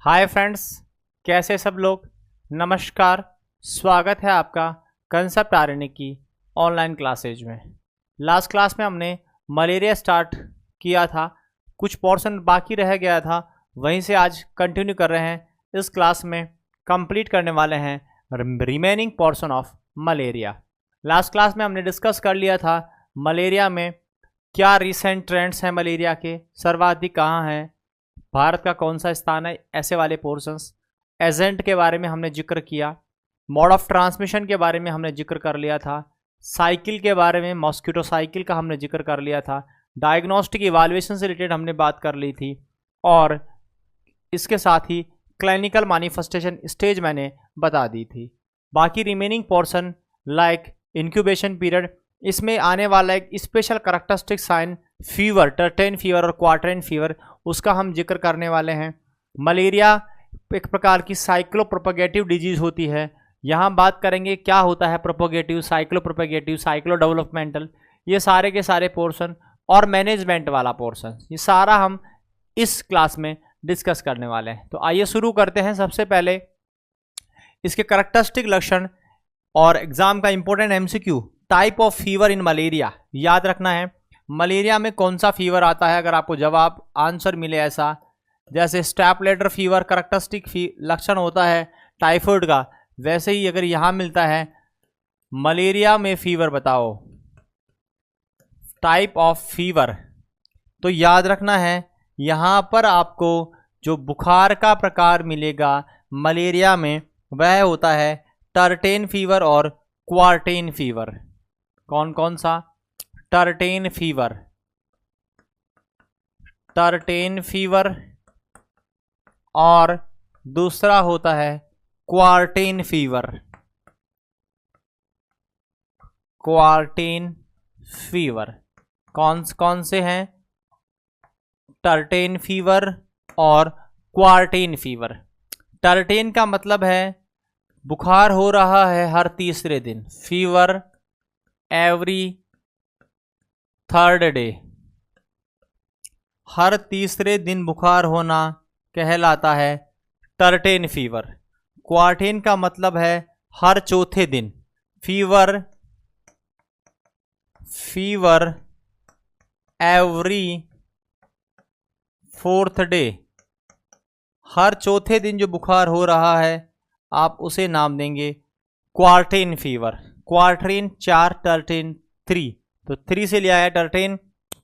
Hi friends, कैसे सब लोग। नमस्कार, स्वागत है आपका कंसेप्ट आरएनए की ऑनलाइन क्लासेज में। लास्ट क्लास में हमने मलेरिया स्टार्ट किया था, कुछ पोर्शन बाकी रह गया था, वहीं से आज कंटिन्यू कर रहे हैं। इस क्लास में कंप्लीट करने वाले हैं remaining portion of malaria. Last class में हमने डिस्कस कर लिया था मलेरिया में क्या रिसेंट ट्रेंड्स हैं, मलेरिया के सर्वाधिक कहाँ हैं, भारत का कौन सा स्थान है, ऐसे वाले पोर्शंस। एजेंट के बारे में हमने जिक्र किया, मोड ऑफ ट्रांसमिशन के बारे में हमने जिक्र कर लिया था, साइकिल के बारे में मॉस्किटो साइकिल का हमने जिक्र कर लिया था, डायग्नोस्टिक इवाल्युएशन से रिलेटेड हमने बात कर ली थी, और इसके साथ ही क्लिनिकल मैनिफेस्टेशन स्टेज मैंने बता दी थी। बाकी remaining portion like incubation period, इसमें आने वाला एक special characteristic sign fever, tertian fever और क्वार्टरन फीवर, उसका हम जिक्र करने वाले हैं। मलेरिया एक प्रकार की साइक्लो प्रोपेगेटिव डिजीज होती है। यहाँ बात करेंगे क्या होता है प्रोपेगेटिव, साइक्लो प्रोपेगेटिव, साइक्लो डेवलपमेंटल, ये सारे के सारे पोर्शन और मैनेजमेंट वाला पोर्शन, ये सारा हम इस क्लास में डिस्कस करने वाले हैं। तो आइए शुरू करते हैं। सबसे पहले इसके करैक्टरिस्टिक लक्षण और एग्जाम का important MCQ, type of fever in malaria. याद रखना है मलेरिया में कौन सा फीवर आता है, अगर आपको जवाब आंसर मिले ऐसा, जैसे स्टेपलेटर फीवर करैक्टरिस्टिक लक्षण होता है टाइफाइड का, वैसे ही अगर यहाँ मिलता है मलेरिया में फीवर बताओ, टाइप ऑफ फीवर, तो याद रखना है यहाँ पर आपको जो बुखार का प्रकार मिलेगा मलेरिया में वह होता है टर्टेन फीवर और क्वार्टेन फीवर। कौन कौन सा? टर्टेन फीवर, टर्टेन फीवर, और दूसरा होता है क्वार्टेन फीवर, क्वार्टेन फीवर। कौन कौन से हैं? टर्टेन फीवर और क्वार्टेन फीवर। टर्टेन का मतलब है बुखार हो रहा है हर तीसरे दिन, फीवर एवरी थर्ड डे, हर तीसरे दिन बुखार होना कहलाता है टर्टेन फीवर। क्वार्टेन का मतलब है हर चौथे दिन, फीवर एवरी फोर्थ डे, हर चौथे दिन जो बुखार हो रहा है आप उसे नाम देंगे क्वार्टेन फीवर। क्वार्टेन 4, टर्टेन 3, तो 3 से लिया है टर्टेन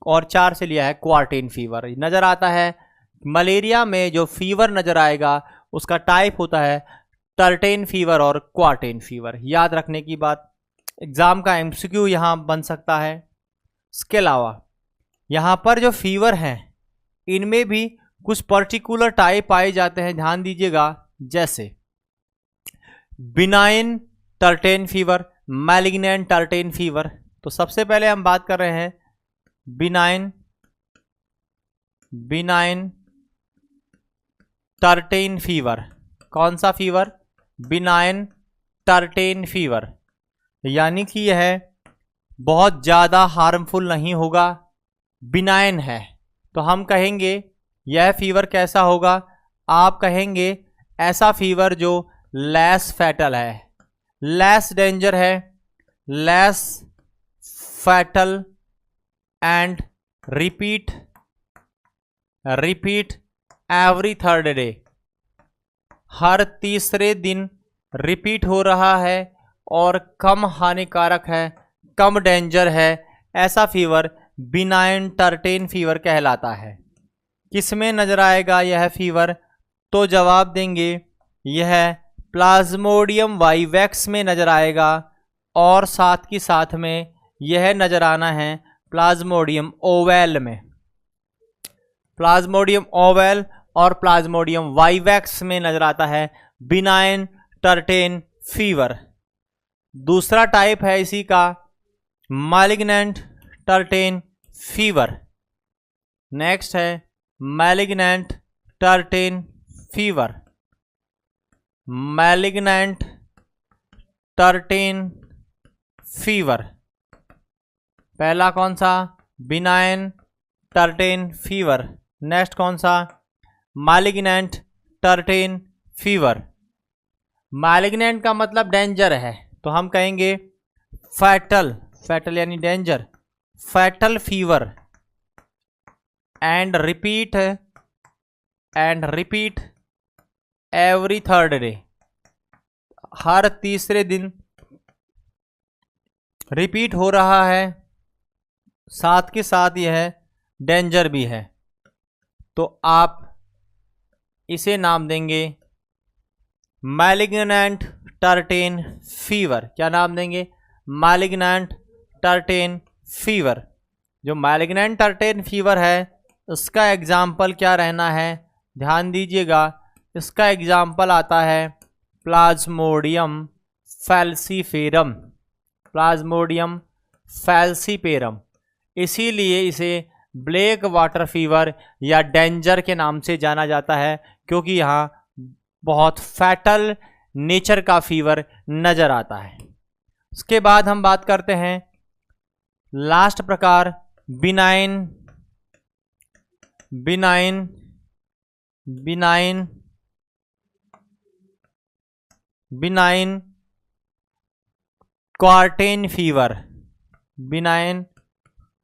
और 4 से लिया है क्वार्टेन फीवर। नज़र आता है मलेरिया में जो फीवर नज़र आएगा उसका टाइप होता है टर्टेन फीवर और क्वार्टेन फीवर। याद रखने की बात, एग्ज़ाम का एमसीक्यू यहाँ बन सकता है। इसके अलावा यहाँ पर जो फीवर हैं इनमें भी कुछ पर्टिकुलर टाइप पाए जाते हैं, ध्यान दीजिएगा, जैसे benign टर्टेन fever, malignant tertian fever. तो सबसे पहले हम बात कर रहे हैं बिनाइन टर्टेन फीवर। कौन सा फीवर? बिनाइन टर्टेन फीवर, यानी कि यह बहुत ज़्यादा हार्मफुल नहीं होगा, बिनाइन है। तो हम कहेंगे यह फीवर कैसा होगा? आप कहेंगे ऐसा फीवर जो लेस फैटल है, लेस डेंजर है, less fatal and repeat every third day, हर तीसरे दिन रिपीट हो रहा है और कम हानिकारक है, कम डेंजर है, ऐसा फीवर बिनाइन टर्टेन फीवर कहलाता है। किस में नजर आएगा यह फीवर? तो जवाब देंगे यह प्लाज्मोडियम वाइवेक्स में नजर आएगा, और साथ ही साथ में यह नजर आना है प्लाज्मोडियम ओवेल में। प्लाज्मोडियम ओवेल और प्लाज्मोडियम वाइवेक्स में नजर आता है बिनाइन टर्टेन फीवर। दूसरा टाइप है इसी का मैलिग्नेंट टर्टेन फीवर। नेक्स्ट है malignant tertian fever, malignant tertian fever. पहला कौन सा? Benign टर्टेन fever. नेक्स्ट कौन सा? Malignant tertian fever. मैलिग्नेंट का मतलब डेंजर है, तो हम कहेंगे फैटल, फैटल यानी danger, fatal fever. And repeat every third day, हर तीसरे दिन रिपीट हो रहा है, साथ के साथ यह डेंजर भी है, तो आप इसे नाम देंगे मैलिग्नेंट टर्टेन फीवर। क्या नाम देंगे? Malignant tertian fever. जो मैलिग्नेंट टर्टेन फीवर है इसका एग्जाम्पल क्या रहना है, ध्यान दीजिएगा, इसका एग्जाम्पल आता है प्लाज्मोडियम फैल्सीफेरम, प्लाज्मोडियम फैल्सीफेरम। इसीलिए इसे ब्लैक वाटर फीवर या डेंजर के नाम से जाना जाता है, क्योंकि यहाँ बहुत फैटल नेचर का फीवर नजर आता है। उसके बाद हम बात करते हैं लास्ट प्रकार बिनाइन क्वार्टेन फीवर। बिनाइन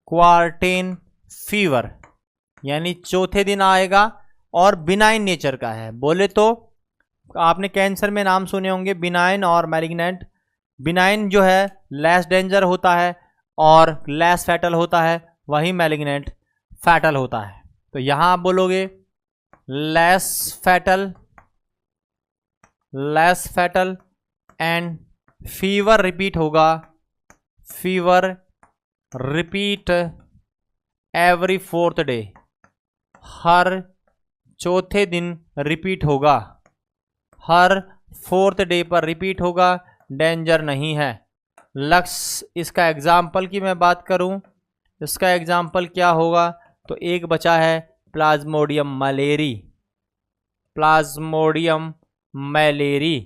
क्वार्टेन फीवर यानी चौथे दिन आएगा और बिनाइन नेचर का है। बोले तो आपने कैंसर में नाम सुने होंगे बिनाइन और मैलिग्नेंट। बिनाइन जो है लेस डेंजर होता है और लेस फैटल होता है, वही मैलिग्नेंट फैटल होता है। तो यहां आप बोलोगे less fatal and fever repeat होगा, fever repeat every fourth day, हर चौथे दिन रिपीट होगा, हर फोर्थ डे पर रिपीट होगा, डेंजर नहीं है। लक्ष्य इसका एग्जाम्पल की मैं बात करूं, इसका एग्जाम्पल क्या होगा, तो एक बचा है Plasmodium malariae, Plasmodium malariae.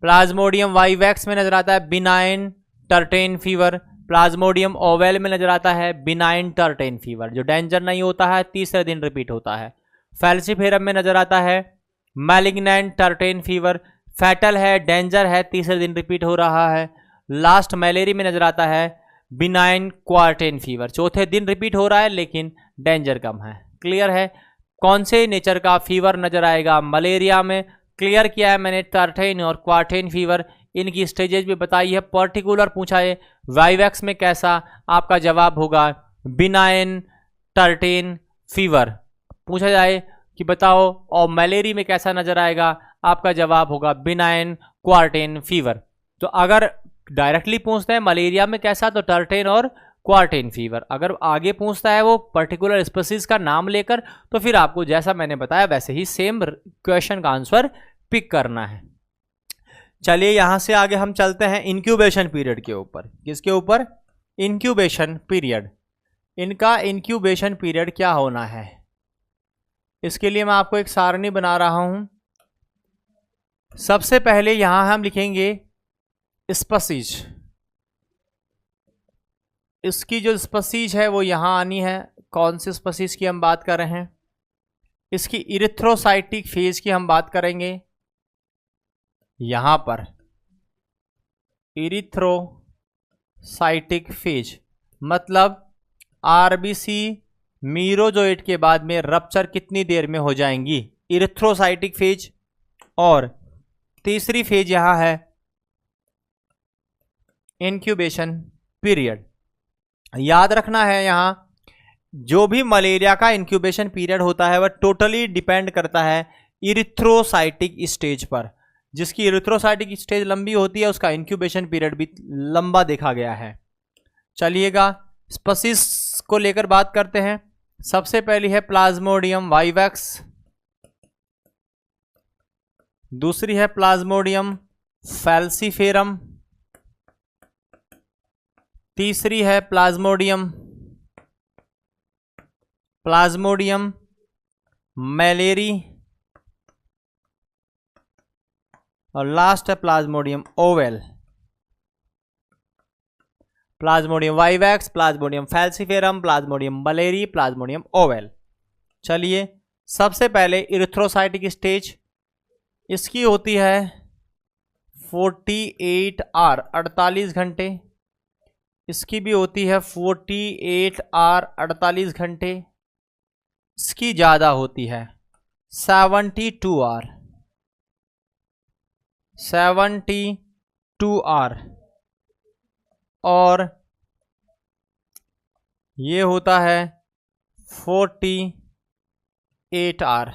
Plasmodium vivax में नजर आता है बिनाइन टर्टेन फीवर, प्लाज्मोडियम ओवेल में नजर आता है बिनाइन टर्टेन फीवर, जो डेंजर नहीं होता है, तीसरे दिन रिपीट होता है। फैल्सीफेरम में नजर आता है मैलिग्नेंट टर्टेन फीवर, फैटल है, डेंजर है, तीसरे दिन रिपीट हो रहा है। लास्ट मलेरी में नजर आता है बिनाइन क्वार्टेन फीवर, चौथे दिन रिपीट हो रहा है लेकिन डेंजर कम है। क्लियर है? कौन से नेचर का फीवर नजर आएगा मलेरिया में, क्लियर किया है मैंने, टर्टेन और क्वार्टेन फीवर, इनकी स्टेजेस भी बताई है। पर्टिकुलर पूछा है वाइवैक्स में कैसा, आपका जवाब होगा बिनाइन टर्टेन फीवर। पूछा जाए कि बताओ और मलेरी में कैसा नजर आएगा, आपका जवाब होगा बिनाइन क्वार्टेन फीवर। तो अगर डायरेक्टली पूछता है मलेरिया में कैसा, तो टर्टेन और क्वार्टेन फीवर। अगर आगे पूछता है वो पर्टिकुलर स्पीशीज का नाम लेकर, तो फिर आपको जैसा मैंने बताया वैसे ही सेम क्वेश्चन का आंसर पिक करना है। चलिए यहां से आगे हम चलते हैं इंक्यूबेशन पीरियड के ऊपर। किसके ऊपर? Incubation period. इनका इंक्यूबेशन पीरियड क्या होना है, इसके लिए मैं आपको एक सारणी बना रहा हूं। सबसे पहले यहां हम लिखेंगे स्पीशीज, इसकी जो स्पीशीज है वो यहां आनी है। कौन सी स्पीशीज की हम बात कर रहे हैं? इसकी इरिथ्रोसाइटिक फेज की हम बात करेंगे। यहां पर इरिथ्रोसाइटिक फेज मतलब आरबीसी मीरोजोइट के बाद में रप्चर कितनी देर में हो जाएंगी, इरिथ्रोसाइटिक फेज। और तीसरी फेज यहां है इंक्यूबेशन पीरियड। याद रखना है यहां जो भी मलेरिया का इंक्यूबेशन पीरियड होता है वह टोटली डिपेंड करता है इरिथ्रोसाइटिक स्टेज पर। जिसकी इरिथ्रोसाइटिक स्टेज लंबी होती है उसका इंक्यूबेशन पीरियड भी लंबा देखा गया है। चलिएगा स्पीशीज को लेकर बात करते हैं। सबसे पहली है प्लाज्मोडियम वाइवैक्स, दूसरी है प्लाज्मोडियम फैल्सीफेरम, तीसरी है प्लाज्मोडियम मलेरी और लास्ट है Plasmodium oval. Plasmodium vivax, Plasmodium falciparum, Plasmodium malariae, Plasmodium oval. चलिए सबसे पहले इरिथ्रोसाइटिक स्टेज इसकी होती है 48 आवर 48 घंटे। इसकी भी होती है 48 आवर 48 घंटे। इसकी ज़्यादा होती है 72 आवर 72 आवर। और ये होता है 48 आवर।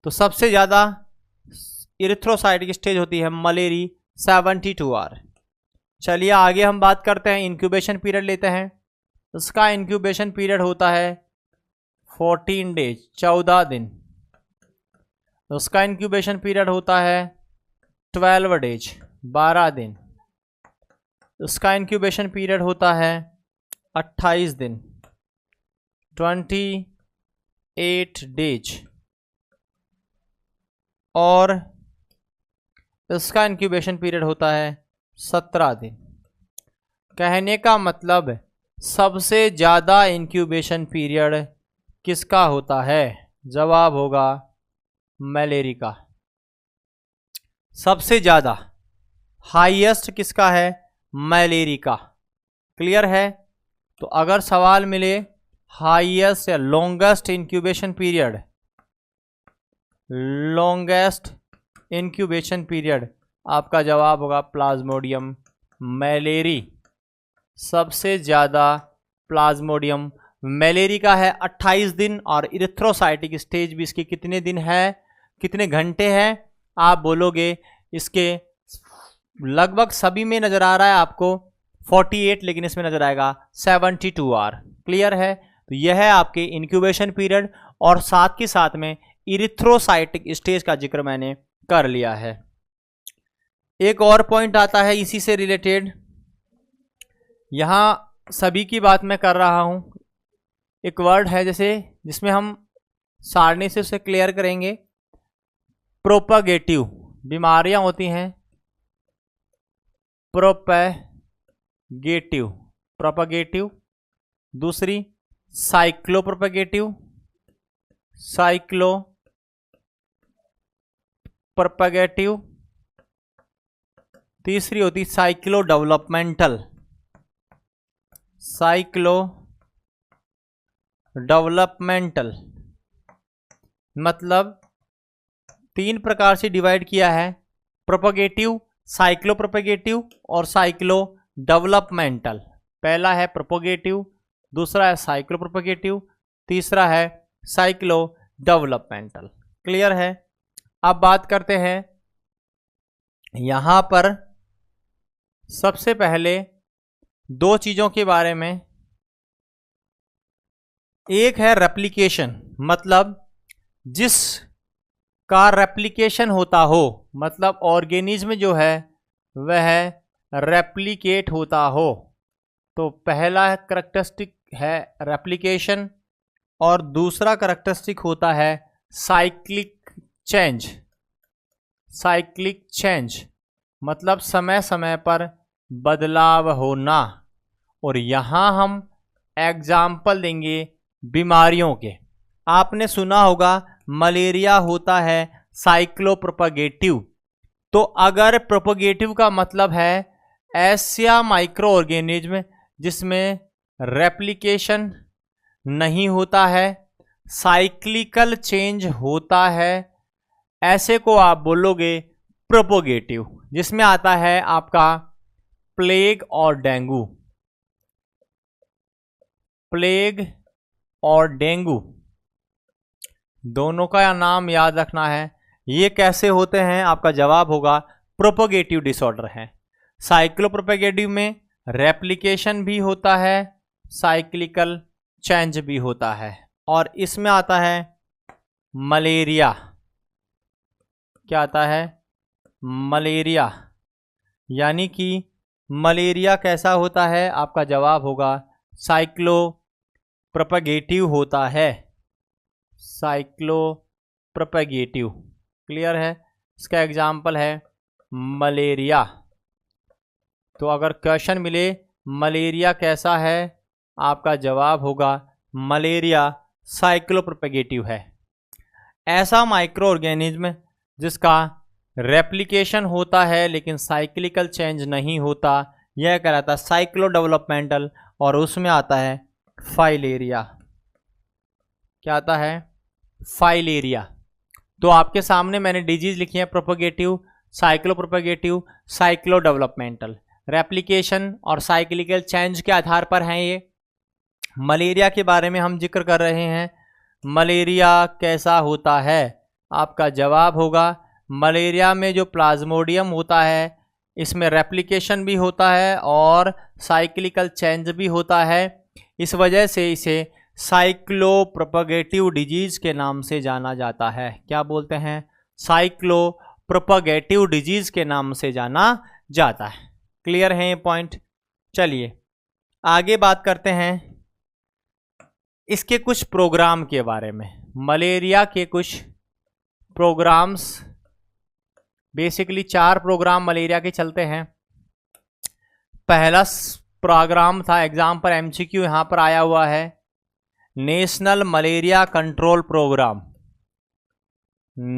तो सबसे ज़्यादा इरिथ्रोसाइट की स्टेज होती है मलेरी 72 आवर। चलिए आगे हम बात करते हैं, इंक्यूबेशन पीरियड लेते हैं। उसका इंक्यूबेशन पीरियड होता है 14 डेज 14 दिन। उसका इंक्यूबेशन पीरियड होता है 12 डेज 12 दिन। उसका इंक्यूबेशन पीरियड होता है 28 दिन 28 डेज। और इसका इंक्यूबेशन पीरियड होता है 17 दिन। कहने का मतलब सबसे ज़्यादा इंक्यूबेशन पीरियड किसका होता है? जवाब होगा मलेरी का। सबसे ज़्यादा हाईएस्ट किसका है? मलेरी का। क्लियर है? तो अगर सवाल मिले हाईएस्ट या longest incubation period, longest incubation period, आपका जवाब होगा प्लाज्मोडियम मलेरी। सबसे ज़्यादा प्लाज्मोडियम मलेरी का है 28 दिन। और इरिथ्रोसाइटिक स्टेज भी इसकी कितने दिन है, कितने घंटे है? आप बोलोगे इसके लगभग सभी में नज़र आ रहा है आपको 48, लेकिन इसमें नज़र आएगा 72 आवर। क्लियर है? तो यह है आपके इंक्यूबेशन पीरियड। और साथ के साथ में इरिथ्रोसाइटिक स्टेज का जिक्र मैंने कर लिया है। एक और पॉइंट आता है इसी से रिलेटेड, यहाँ सभी की बात मैं कर रहा हूँ। एक वर्ड है जैसे जिसमें हम सारणी से उसे क्लियर करेंगे। प्रोपगेटिव बीमारियां होती हैं, प्रोपगेटिव प्रोपगेटिव। दूसरी साइक्लोप्रोपगेटिव साइक्लोप्रोपगेटिव। तीसरी होती साइक्लो डेवलपमेंटल डेवलपमेंटल। मतलब 3 प्रकार से डिवाइड किया है, प्रोपगेटिव, साइक्लो प्रोपगेटिव और साइक्लो डेवलपमेंटल। पहला है प्रोपगेटिव, दूसरा है साइक्लो प्रोपगेटिव, तीसरा है साइक्लो डेवलपमेंटल। क्लियर है? अब बात करते हैं यहाँ पर सबसे पहले 2 चीज़ों के बारे में। एक है रेप्लिकेशन, मतलब जिस का रेप्लिकेशन होता हो, मतलब ऑर्गेनिज्म जो है वह रेप्लिकेट होता हो। तो पहला करैक्टरिस्टिक है रेप्लिकेशन और दूसरा करैक्टरिस्टिक होता है साइक्लिक चेंज। साइक्लिक चेंज मतलब समय समय पर बदलाव होना। और यहाँ हम एग्जाम्पल देंगे बीमारियों के। आपने सुना होगा मलेरिया होता है साइक्लोप्रोपगेटिव। तो अगर प्रोपगेटिव का मतलब है ऐसा माइक्रो ऑर्गेनिज्म जिसमें रेप्लिकेशन नहीं होता है, साइक्लिकल चेंज होता है, ऐसे को आप बोलोगे प्रोपोगेटिव। जिसमें आता है आपका प्लेग और डेंगू। प्लेग और डेंगू दोनों का नाम याद रखना है। ये कैसे होते हैं? आपका जवाब होगा प्रोपोगेटिव डिसऑर्डर है। साइक्लोप्रोपेगेटिव में रेप्लिकेशन भी होता है, साइक्लिकल चेंज भी होता है। और इसमें आता है मलेरिया। क्या आता है? मलेरिया। यानी कि मलेरिया कैसा होता है? आपका जवाब होगा साइक्लो प्रोपेगेटिव होता है। साइक्लो प्रोपेगेटिव। क्लियर है? इसका एग्जाम्पल है मलेरिया। तो अगर क्वेश्चन मिले मलेरिया कैसा है, आपका जवाब होगा मलेरिया साइक्लो प्रोपेगेटिव है। ऐसा माइक्रो ऑर्गेनिज्म जिसका रेप्लिकेशन होता है लेकिन साइक्लिकल चेंज नहीं होता, यह कहलाता है साइक्लो डेवलपमेंटल, और उसमें आता है फाइलेरिया। क्या आता है? फाइलेरिया। तो आपके सामने मैंने डिजीज लिखी है, प्रोपेगेटिव, साइक्लो प्रोपेगेटिव, साइक्लो डेवलपमेंटल। रेप्लिकेशन और साइक्लिकल चेंज के आधार पर हैं ये। मलेरिया के बारे में हम जिक्र कर रहे हैं। मलेरिया कैसा होता है? आपका जवाब होगा मलेरिया में जो प्लाज्मोडियम होता है, इसमें रेप्लिकेशन भी होता है और साइक्लिकल चेंज भी होता है। इस वजह से इसे साइक्लो प्रोपेगेटिव डिजीज के नाम से जाना जाता है। क्या बोलते हैं? साइक्लो प्रोपेगेटिव डिजीज के नाम से जाना जाता है। क्लियर है ये पॉइंट? चलिए आगे बात करते हैं इसके कुछ प्रोग्राम के बारे में। मलेरिया के कुछ प्रोग्राम्स, बेसिकली 4 प्रोग्राम मलेरिया के चलते हैं। पहला प्रोग्राम था, एग्जाम पर एमसीक्यू यहां पर आया हुआ है, national malaria control programme.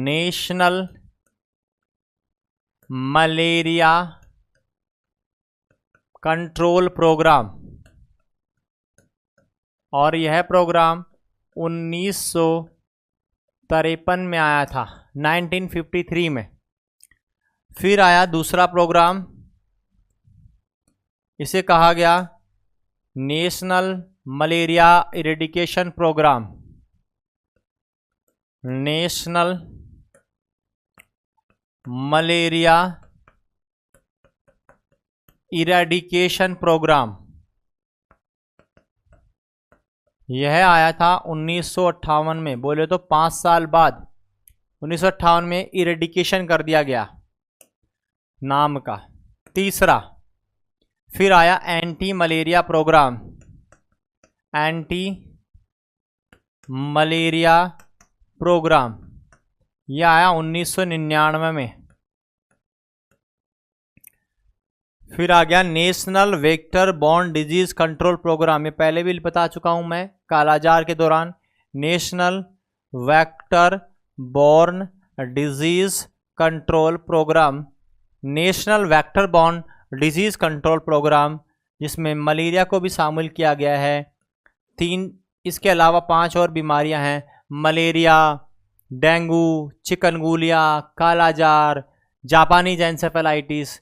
National malaria control programme, और यह प्रोग्राम 1953 में आया था, 1953 में। फिर आया दूसरा प्रोग्राम, इसे कहा गया national malaria eradication programme. National malaria eradication programme, यह आया था 1958 में। बोले तो 5 साल बाद 1958 में इरेडिकेशन कर दिया गया नाम का। तीसरा फिर आया anti malaria programme, anti malaria programme, यह आया 1999 में। फिर आ गया national vector borne disease control programme, ये पहले भी बता चुका हूं मैं कालाजार के दौरान। National vector borne disease control programme, national vector borne disease control programme, जिसमें मलेरिया को भी शामिल किया गया है। 3, इसके अलावा 5 और बीमारियां हैं, मलेरिया, डेंगू, चिकनगुनिया, कालाजार, जापानीज एन्सेफेलाइटिस,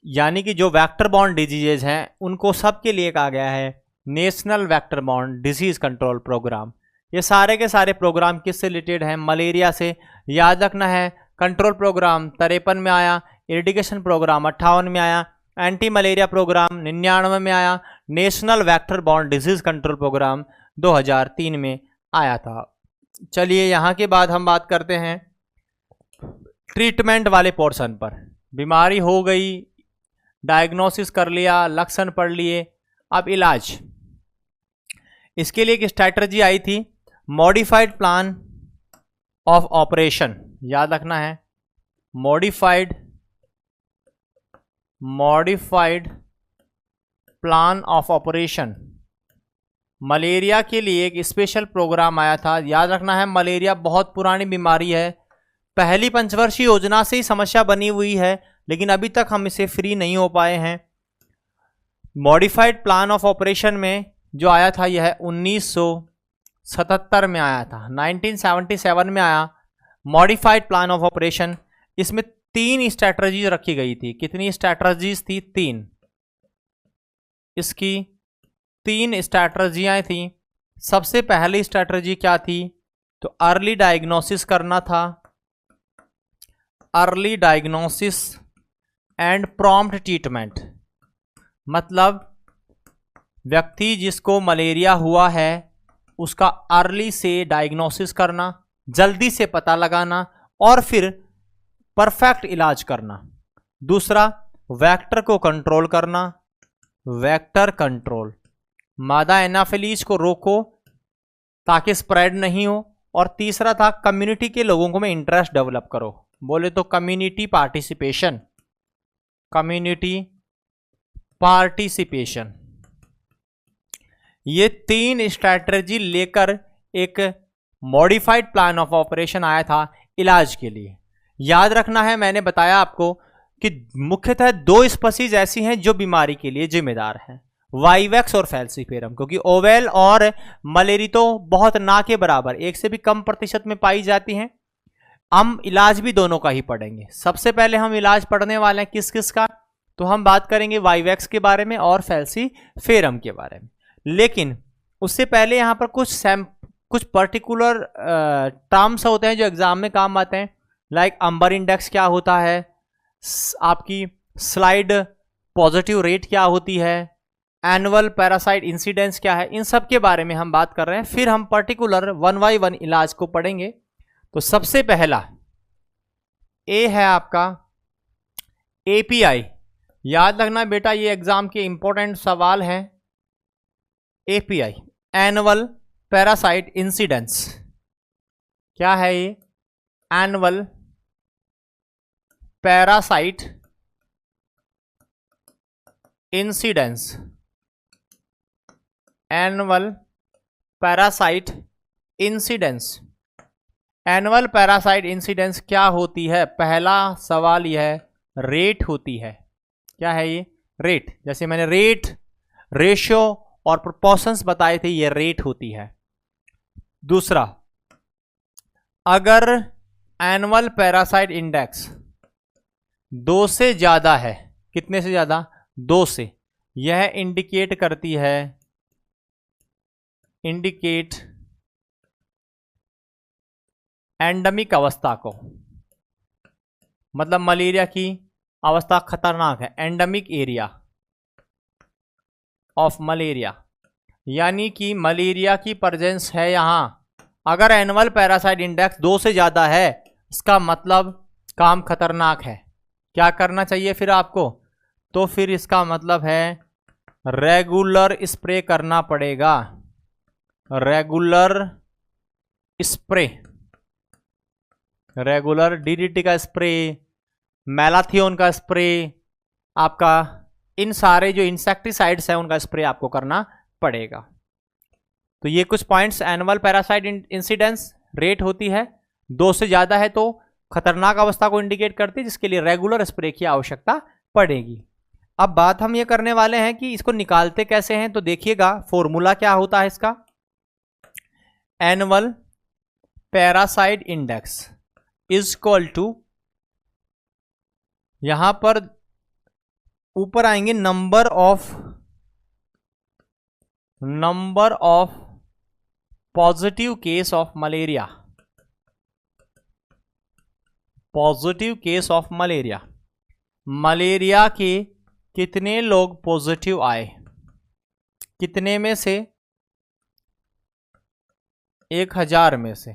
यानी कि जो वेक्टर बॉर्न डिजीजेज हैं उनको सबके लिए कहा गया है national vector borne disease control programme. ये सारे के सारे प्रोग्राम किससे रिलेटेड हैं? मलेरिया से। याद रखना है कंट्रोल प्रोग्राम 53 में आया, इरिडिकेशन प्रोग्राम 58 में आया, एंटी मलेरिया प्रोग्राम 99 में आया, national vector borne disease control programme 2003 में आया था। चलिए यहाँ के बाद हम बात करते हैं ट्रीटमेंट वाले पोर्शन पर। बीमारी हो गई, डायग्नोसिस कर लिया, लक्षण पढ़ लिए, अब इलाज। इसके लिए एक स्ट्रैटेजी आई थी, मॉडिफाइड प्लान ऑफ ऑपरेशन। याद रखना है modified plan of operation. Malaria के लिए एक स्पेशल प्रोग्राम आया था। याद रखना है मलेरिया बहुत पुरानी बीमारी है, पहली पंचवर्षीय योजना से ही समस्या बनी हुई है, लेकिन अभी तक हम इसे फ्री नहीं हो पाए हैं। मॉडिफाइड प्लान ऑफ ऑपरेशन में जो आया था यह 1977 में आया था, 1977 में आया मॉडिफाइड प्लान ऑफ ऑपरेशन। इसमें 3 स्ट्रैटेजीज रखी गई थी। कितनी स्ट्रैटेजीज थी? 3। इसकी 3 स्ट्रैटेजियां थी। सबसे पहली स्ट्रैटेजी क्या थी? तो अर्ली डायग्नोसिस करना था, early diagnosis and prompt treatment. मतलब व्यक्ति जिसको मलेरिया हुआ है उसका अर्ली से डायग्नोसिस करना, जल्दी से पता लगाना और फिर परफेक्ट इलाज करना। दूसरा वेक्टर को कंट्रोल करना, वेक्टर कंट्रोल, मादा एनाफिलीज को रोको ताकि स्प्रेड नहीं हो। और तीसरा था कम्युनिटी के लोगों को में इंटरेस्ट डेवलप करो। बोले तो कम्युनिटी पार्टिसिपेशन, कम्युनिटी पार्टिसिपेशन। ये 3 स्ट्रैटेजी लेकर एक मॉडिफाइड प्लान ऑफ ऑपरेशन आया था इलाज के लिए। याद रखना है, मैंने बताया आपको कि मुख्यतः 2 स्पीशीज ऐसी हैं जो बीमारी के लिए जिम्मेदार हैं, वाइवेक्स और फैल्सीफेरम, क्योंकि ओवेल और मलेरी तो बहुत ना के बराबर 1 से भी कम प्रतिशत में पाई जाती हैं। हम इलाज भी दोनों का ही पढ़ेंगे। सबसे पहले हम इलाज पढ़ने वाले हैं किस किस का, तो हम बात करेंगे वाइवेक्स के बारे में और फैल्सीफेरम के बारे में। लेकिन उससे पहले यहाँ पर कुछ पर्टिकुलर टर्म्स होते हैं जो एग्जाम में काम आते हैं, लाइक अंबर इंडेक्स क्या होता है, आपकी स्लाइड पॉजिटिव रेट क्या होती है, एनुअल पैरासाइट इंसिडेंस क्या है, इन सब के बारे में हम बात कर रहे हैं। फिर हम पर्टिकुलर 1 बाय 1 इलाज को पढ़ेंगे। तो सबसे पहला ए है आपका एपीआई। याद रखना बेटा, ये एग्जाम के इंपॉर्टेंट सवाल है। एपीआई एनुअल पैरासाइट इंसिडेंस क्या है ये? Annual parasite incidence, annual parasite incidence. Annual parasite incidence क्या होती है? पहला सवाल यह है, रेट होती है। क्या है ये? रेट। जैसे मैंने रेट, रेशियो और प्रोपोर्शंस बताए थे, ये रेट होती है। दूसरा, अगर एनुअल पैरासाइट इंडेक्स 2 से ज्यादा है, कितने से ज्यादा? 2 से, यह इंडिकेट करती है, इंडिकेट एंडेमिक अवस्था को, मतलब मलेरिया की अवस्था खतरनाक है, एंडेमिक एरिया ऑफ मलेरिया, यानी कि मलेरिया की प्रेजेंस है यहां। अगर एनुअल पैरासाइट इंडेक्स 2 से ज्यादा है, इसका मतलब काम खतरनाक है। क्या करना चाहिए फिर आपको? तो फिर इसका मतलब है रेगुलर स्प्रे करना पड़ेगा, रेगुलर स्प्रे, रेगुलर डीडीटी का स्प्रे, मैलाथियोन का स्प्रे, आपका इन सारे जो इंसेक्टिसाइड्स हैं उनका स्प्रे आपको करना पड़ेगा। तो ये कुछ points, annual parasite incidence rate होती है, 2 से ज्यादा है तो खतरनाक अवस्था को इंडिकेट करती है, जिसके लिए रेगुलर स्प्रे की आवश्यकता पड़ेगी। अब बात हम ये करने वाले हैं कि इसको निकालते कैसे हैं, तो देखिएगा फॉर्मूला क्या होता है इसका। Annual parasite index is equal to, यहां पर ऊपर आएंगे number of positive case of malaria, positive case of malaria, malaria के कितने लोग पॉजिटिव आए, कितने में से? 1000 में से।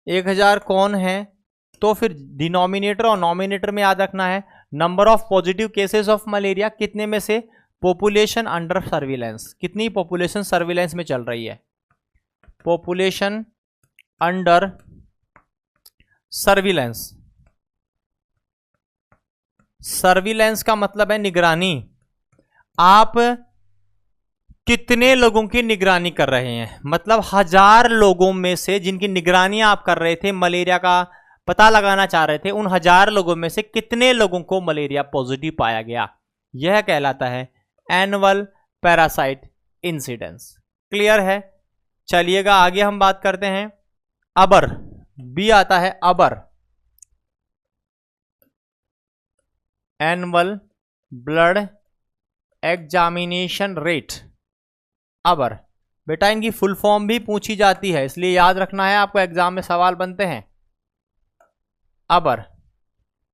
1000 कौन है? तो फिर डिनोमिनेटर और नॉमिनेटर में याद रखना है, number of positive cases of malaria कितने में से? पॉपुलेशन अंडर सर्विलेंस, कितनी पॉपुलेशन सर्विलेंस में चल रही है? Population under surveillance. सर्विलेंस का मतलब है निगरानी। आप कितने लोगों की निगरानी कर रहे हैं? मतलब 1000 लोगों में से जिनकी निगरानी आप कर रहे थे, मलेरिया का पता लगाना चाह रहे थे, उन 1000 लोगों में से कितने लोगों को मलेरिया पॉजिटिव पाया गया, यह कहलाता है एनुअल पैरासाइट इंसिडेंस। क्लियर है? चलिएगा आगे हम बात करते हैं। अबर, बी आता है अबर, एनुअल ब्लड एग्जामिनेशन रेट। अबर बेटा, इनकी फुल फॉर्म भी पूछी जाती है, इसलिए याद रखना है आपको, एग्जाम में सवाल बनते हैं। अबर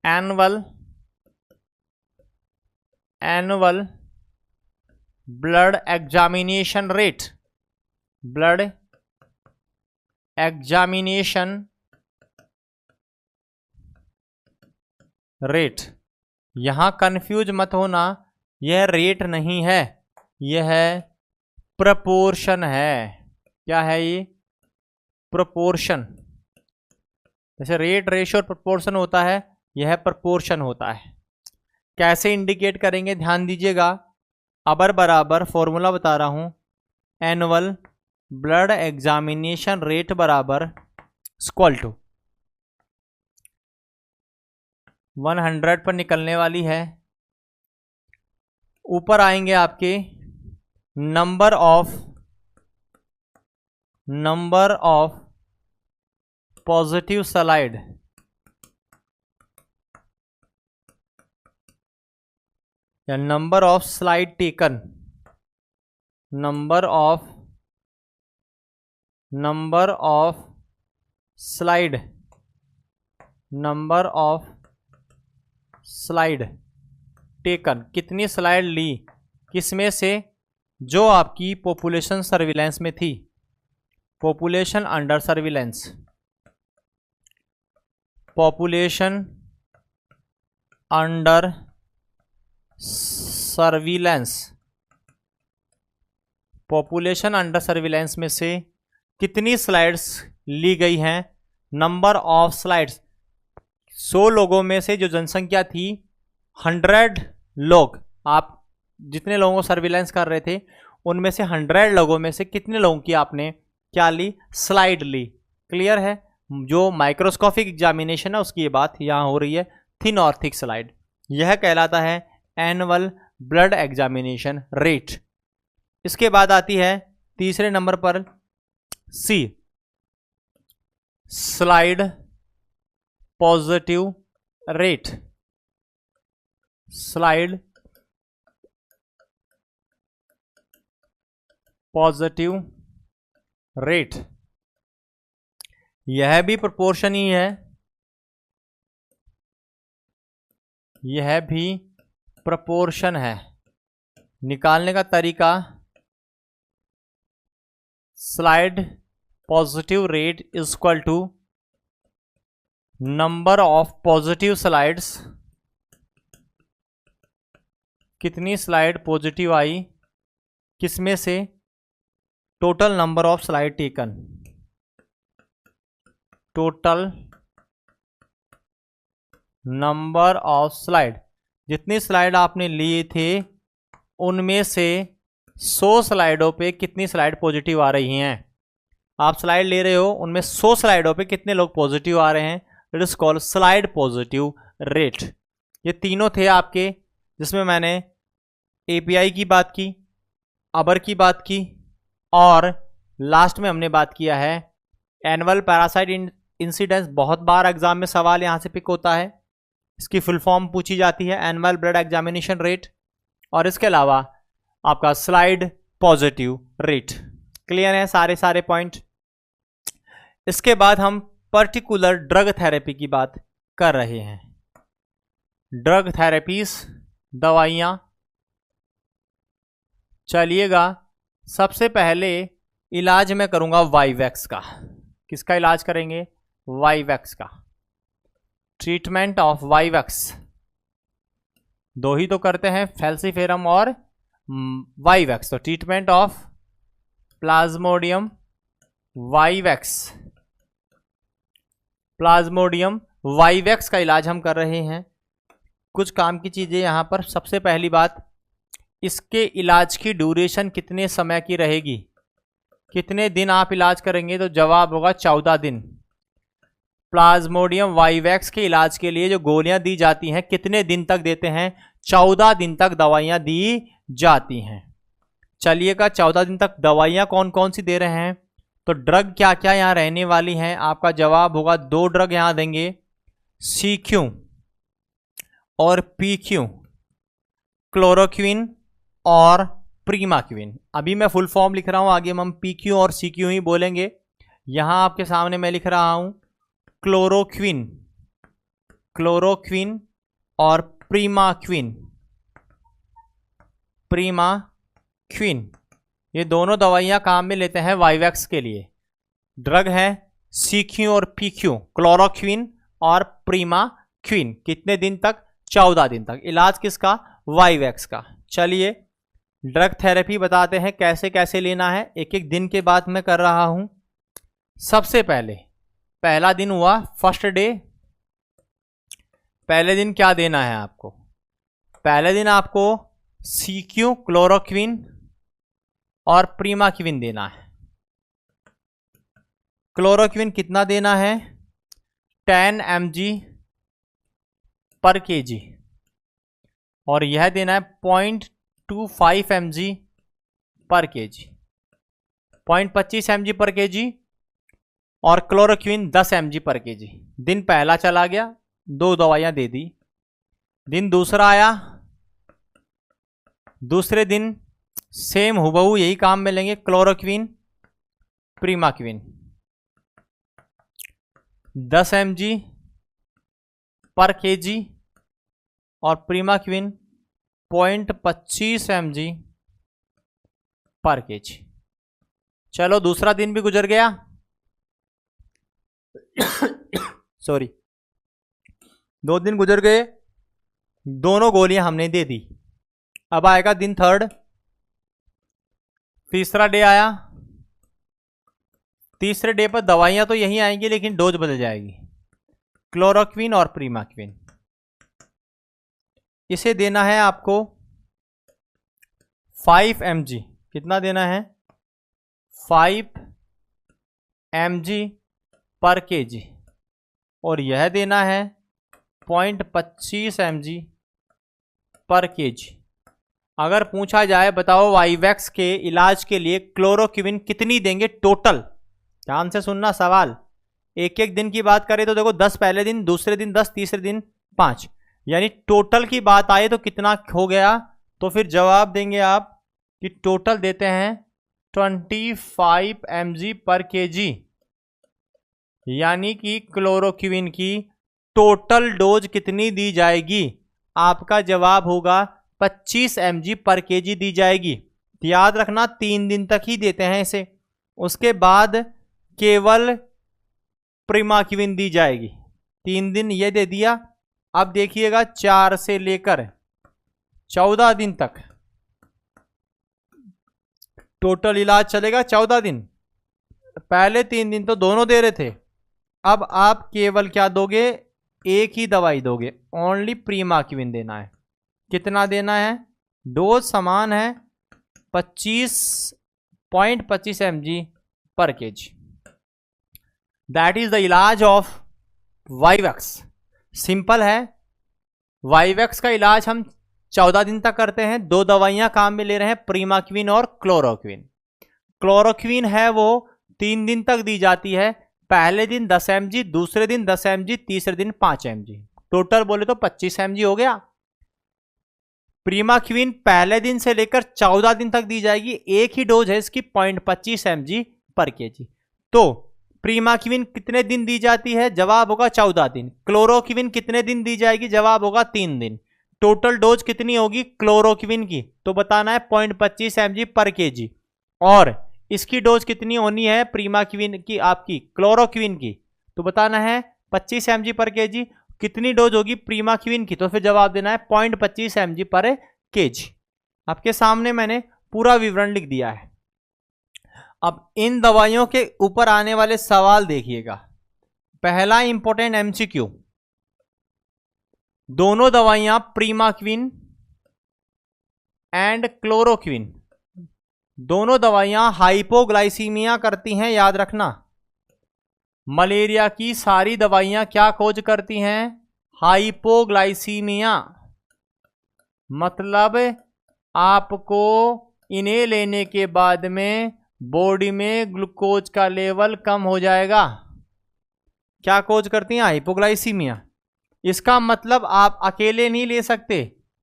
annual blood examination rate, blood examination rate. यहां कंफ्यूज मत होना, यह रेट नहीं है, यह प्रपोर्शन है। क्या है ये? प्रपोर्शन। जैसे रेट, रेशियो और प्रपोर्शन होता है, यह प्रपोर्शन होता है। कैसे इंडिकेट करेंगे ध्यान दीजिएगा। अबर बराबर, फॉर्मूला बता रहा हूं, एनुअल ब्लड एग्जामिनेशन रेट बराबर इक्वल टू 100 पर निकलने वाली है। ऊपर आएंगे आपके नंबर ऑफ पॉजिटिव स्लाइड, या number of slide taken, number of slide taken, कितनी स्लाइड ली, किसमें से, जो आपकी पॉपुलेशन सर्विलेंस में थी, population under surveillance, population under surveillance, population under surveillance में से कितनी स्लाइड्स ली गई हैं, नंबर ऑफ स्लाइड्स। 100 लोगों में से जो जनसंख्या थी, 100 लोग, आप जितने लोगों को सर्विलेंस कर रहे थे उनमें से 100 लोगों में से कितने लोगों की आपने क्या ली, स्लाइड ली। क्लियर है? जो माइक्रोस्कोपिक एग्जामिनेशन है उसकी ये बात यहाँ हो रही है, थिन और थिक स्लाइड। यह कहलाता है एनुअल ब्लड एग्जामिनेशन रेट। इसके बाद आती है तीसरे नंबर पर C, slide positive rate, slide positive rate. यह भी प्रोपोर्शन ही है, यह भी प्रोपोर्शन है। निकालने का तरीका, slide positive rate is equal to number of positive slides, कितनी स्लाइड पॉजिटिव आई, किसमें से, total number of slide taken, total number of slide, जितनी स्लाइड आपने लिए थे उनमें से 100 स्लाइडों पे कितनी स्लाइड पॉजिटिव आ रही हैं। आप स्लाइड ले रहे हो, उनमें 100 स्लाइडों पे कितने लोग पॉजिटिव आ रहे हैं, it is called slide positive rate. ये तीनों थे आपके, जिसमें मैंने एपीआई की बात की, अबर की बात की, और लास्ट में हमने बात किया है एनुअल पैरासाइट इंसिडेंस। बहुत बार एग्जाम में सवाल यहां से पिक होता है, इसकी फुल फॉर्म पूछी जाती है, एनुअल ब्लड एग्जामिनेशन रेट, और इसके अलावा आपका स्लाइड पॉजिटिव रेट। क्लियर है सारे पॉइंट? इसके बाद हम पर्टिकुलर ड्रग थेरेपी की बात कर रहे हैं। ड्रग थेरेपीज, दवाइयां। चलिएगा, सबसे पहले इलाज मैं करूंगा वाईवैक्स का। किसका इलाज करेंगे? वाईवैक्स का। ट्रीटमेंट ऑफ वाईवैक्स, दो ही तो करते हैं, फैल्सीफेरम और वाईवैक्स। तो treatment of Plasmodium vivax, Plasmodium vivax का इलाज हम कर रहे हैं। कुछ काम की चीजें यहां पर। सबसे पहली बात, इसके इलाज की ड्यूरेशन कितने समय की रहेगी, कितने दिन आप इलाज करेंगे? तो जवाब होगा 14 दिन। प्लाज्मोडियम वाईवैक्स के इलाज के लिए जो गोलियां दी जाती हैं कितने दिन तक देते हैं? 14 दिन तक दवाइयां दी जाती हैं। चलिएगा, 14 दिन तक दवाइयां कौन कौन सी दे रहे हैं, तो ड्रग क्या क्या यहां रहने वाली हैं? आपका जवाब होगा 2 ड्रग यहां देंगे, CQ और PQ, क्लोरोक्विन और प्रीमाक्विन। अभी मैं फुल फॉर्म लिख रहा हूं, आगे हम PQ और CQ ही बोलेंगे। यहां आपके सामने मैं लिख रहा हूं क्लोरोक्विन, क्लोरोक्विन और प्रीमाक्विन, प्रीमाक्विन। ये दोनों दवाइयां काम में लेते हैं वाईवैक्स के लिए। ड्रग है CQ और PQ, क्लोरोक्विन और प्रीमाक्विन। कितने दिन तक? 14 दिन तक। इलाज किसका? वाईवैक्स का। चलिए, ड्रग थेरेपी बताते हैं कैसे कैसे लेना है, एक एक दिन के बाद मैं कर रहा हूं। सबसे पहले पहला दिन हुआ फर्स्ट डे। पहले दिन क्या देना है आपको? पहले दिन आपको CQ, क्लोरोक्विन और प्रीमाक्विन देना है। क्लोरोक्विन कितना देना है? 10 mg पर केजी, और यह देना है 0.25 mg पर केजी, 0.25 mg पर केजी, और क्लोरोक्विन 10 mg पर केजी। दिन पहला चला गया, 2 दवाइयां दे दी। दिन दूसरा आया, दूसरे दिन सेम हुबहू यही काम मिलेंगे, क्लोरोक्विन प्रीमाक्विन 10 mg पर केजी और प्रीमाक्विन 0.25 mg पर केजी। चलो दूसरा दिन भी गुजर गया सॉरी, 2 दिन गुजर गए, दोनों गोलियां हमने दे दी। अब आएगा दिन थर्ड, तीसरा डे आया। तीसरे डे पर दवाइयां तो यही आएंगी लेकिन डोज बदल जाएगी, क्लोरोक्विन और प्रीमाक्विन। इसे देना है आपको 5 mg। कितना देना है? 5 mg पर केजी, और यह देना है 0.25 mg पर केजी। अगर पूछा जाए बताओ वाइवैक्स के इलाज के लिए क्लोरोक्विन कितनी देंगे टोटल, ध्यान से सुनना सवाल। एक एक दिन की बात करें तो देखो 10 पहले दिन, दूसरे दिन 10, तीसरे दिन 5, यानी टोटल की बात आए तो कितना हो गया। तो फिर जवाब देंगे आप कि टोटल देते हैं 25 mg पर केजी, यानी कि क्लोरोक्विन की टोटल डोज कितनी दी जाएगी? आपका जवाब होगा 25 mg पर केजी दी जाएगी। याद रखना 3 दिन तक ही देते हैं इसे, उसके बाद केवल प्रीमाक्विन दी जाएगी। 3 दिन ये दे दिया। अब देखिएगा 4 से लेकर 14 दिन तक टोटल इलाज चलेगा। 14 दिन, पहले 3 दिन तो दोनों दे रहे थे, अब आप केवल क्या दोगे? एक ही दवाई दोगे, ओनली प्रीमाक्विन देना है। कितना देना है? डोज समान है, 25 mg पर केजी। दैट इज द इलाज ऑफ वाइवैक्स। सिंपल है। वाइवैक्स का इलाज हम 14 दिन तक करते हैं। 2 दवाइयां काम में ले रहे हैं, प्रीमाक्विन और क्लोरोक्विन। क्लोरोक्विन है वो 3 दिन तक दी जाती है, पहले दिन 10 mg, दूसरे दिन 10 mg, तीसरे दिन 5 mg, टोटल बोले तो 25 mg हो गया। प्रीमाक्विन पहले दिन से लेकर 14 दिन तक दी जाएगी, एक ही डोज है इसकी 0.25 mg पर केजी। तो प्रीमाक्विन कितने दिन दी जाती है? जवाब होगा 14 दिन। क्लोरोक्विन कितने दिन दी जाएगी? जवाब होगा 3 दिन। टोटल डोज कितनी होगी क्लोरोक्विन की? तो बताना है 0.25 mg पर केजी, और इसकी डोज कितनी होनी है प्रीमाक्विन की, आपकी क्लोरोक्विन की? तो बताना है 25 mg पर केजी। कितनी डोज होगी प्रीमाक्विन की? तो फिर जवाब देना है 0.25 mg पर केजी। आपके सामने मैंने पूरा विवरण लिख दिया है। अब इन दवाइयों के ऊपर आने वाले सवाल देखिएगा। पहला इंपॉर्टेंट एमसीक्यू, दोनों दवाइयां प्रीमाक्विन एंड क्लोरोक्विन, दोनों दवाइयां हाइपोग्लाइसीमिया करती हैं, याद रखना। मलेरिया की सारी दवाइयां क्या खोज करती हैं? हाइपोग्लाइसीमिया। मतलब आपको इन्हें लेने के बाद में बॉडी में ग्लूकोज का लेवल कम हो जाएगा। क्या खोज करती हैं? हाइपोग्लाइसीमिया। इसका मतलब आप अकेले नहीं ले सकते,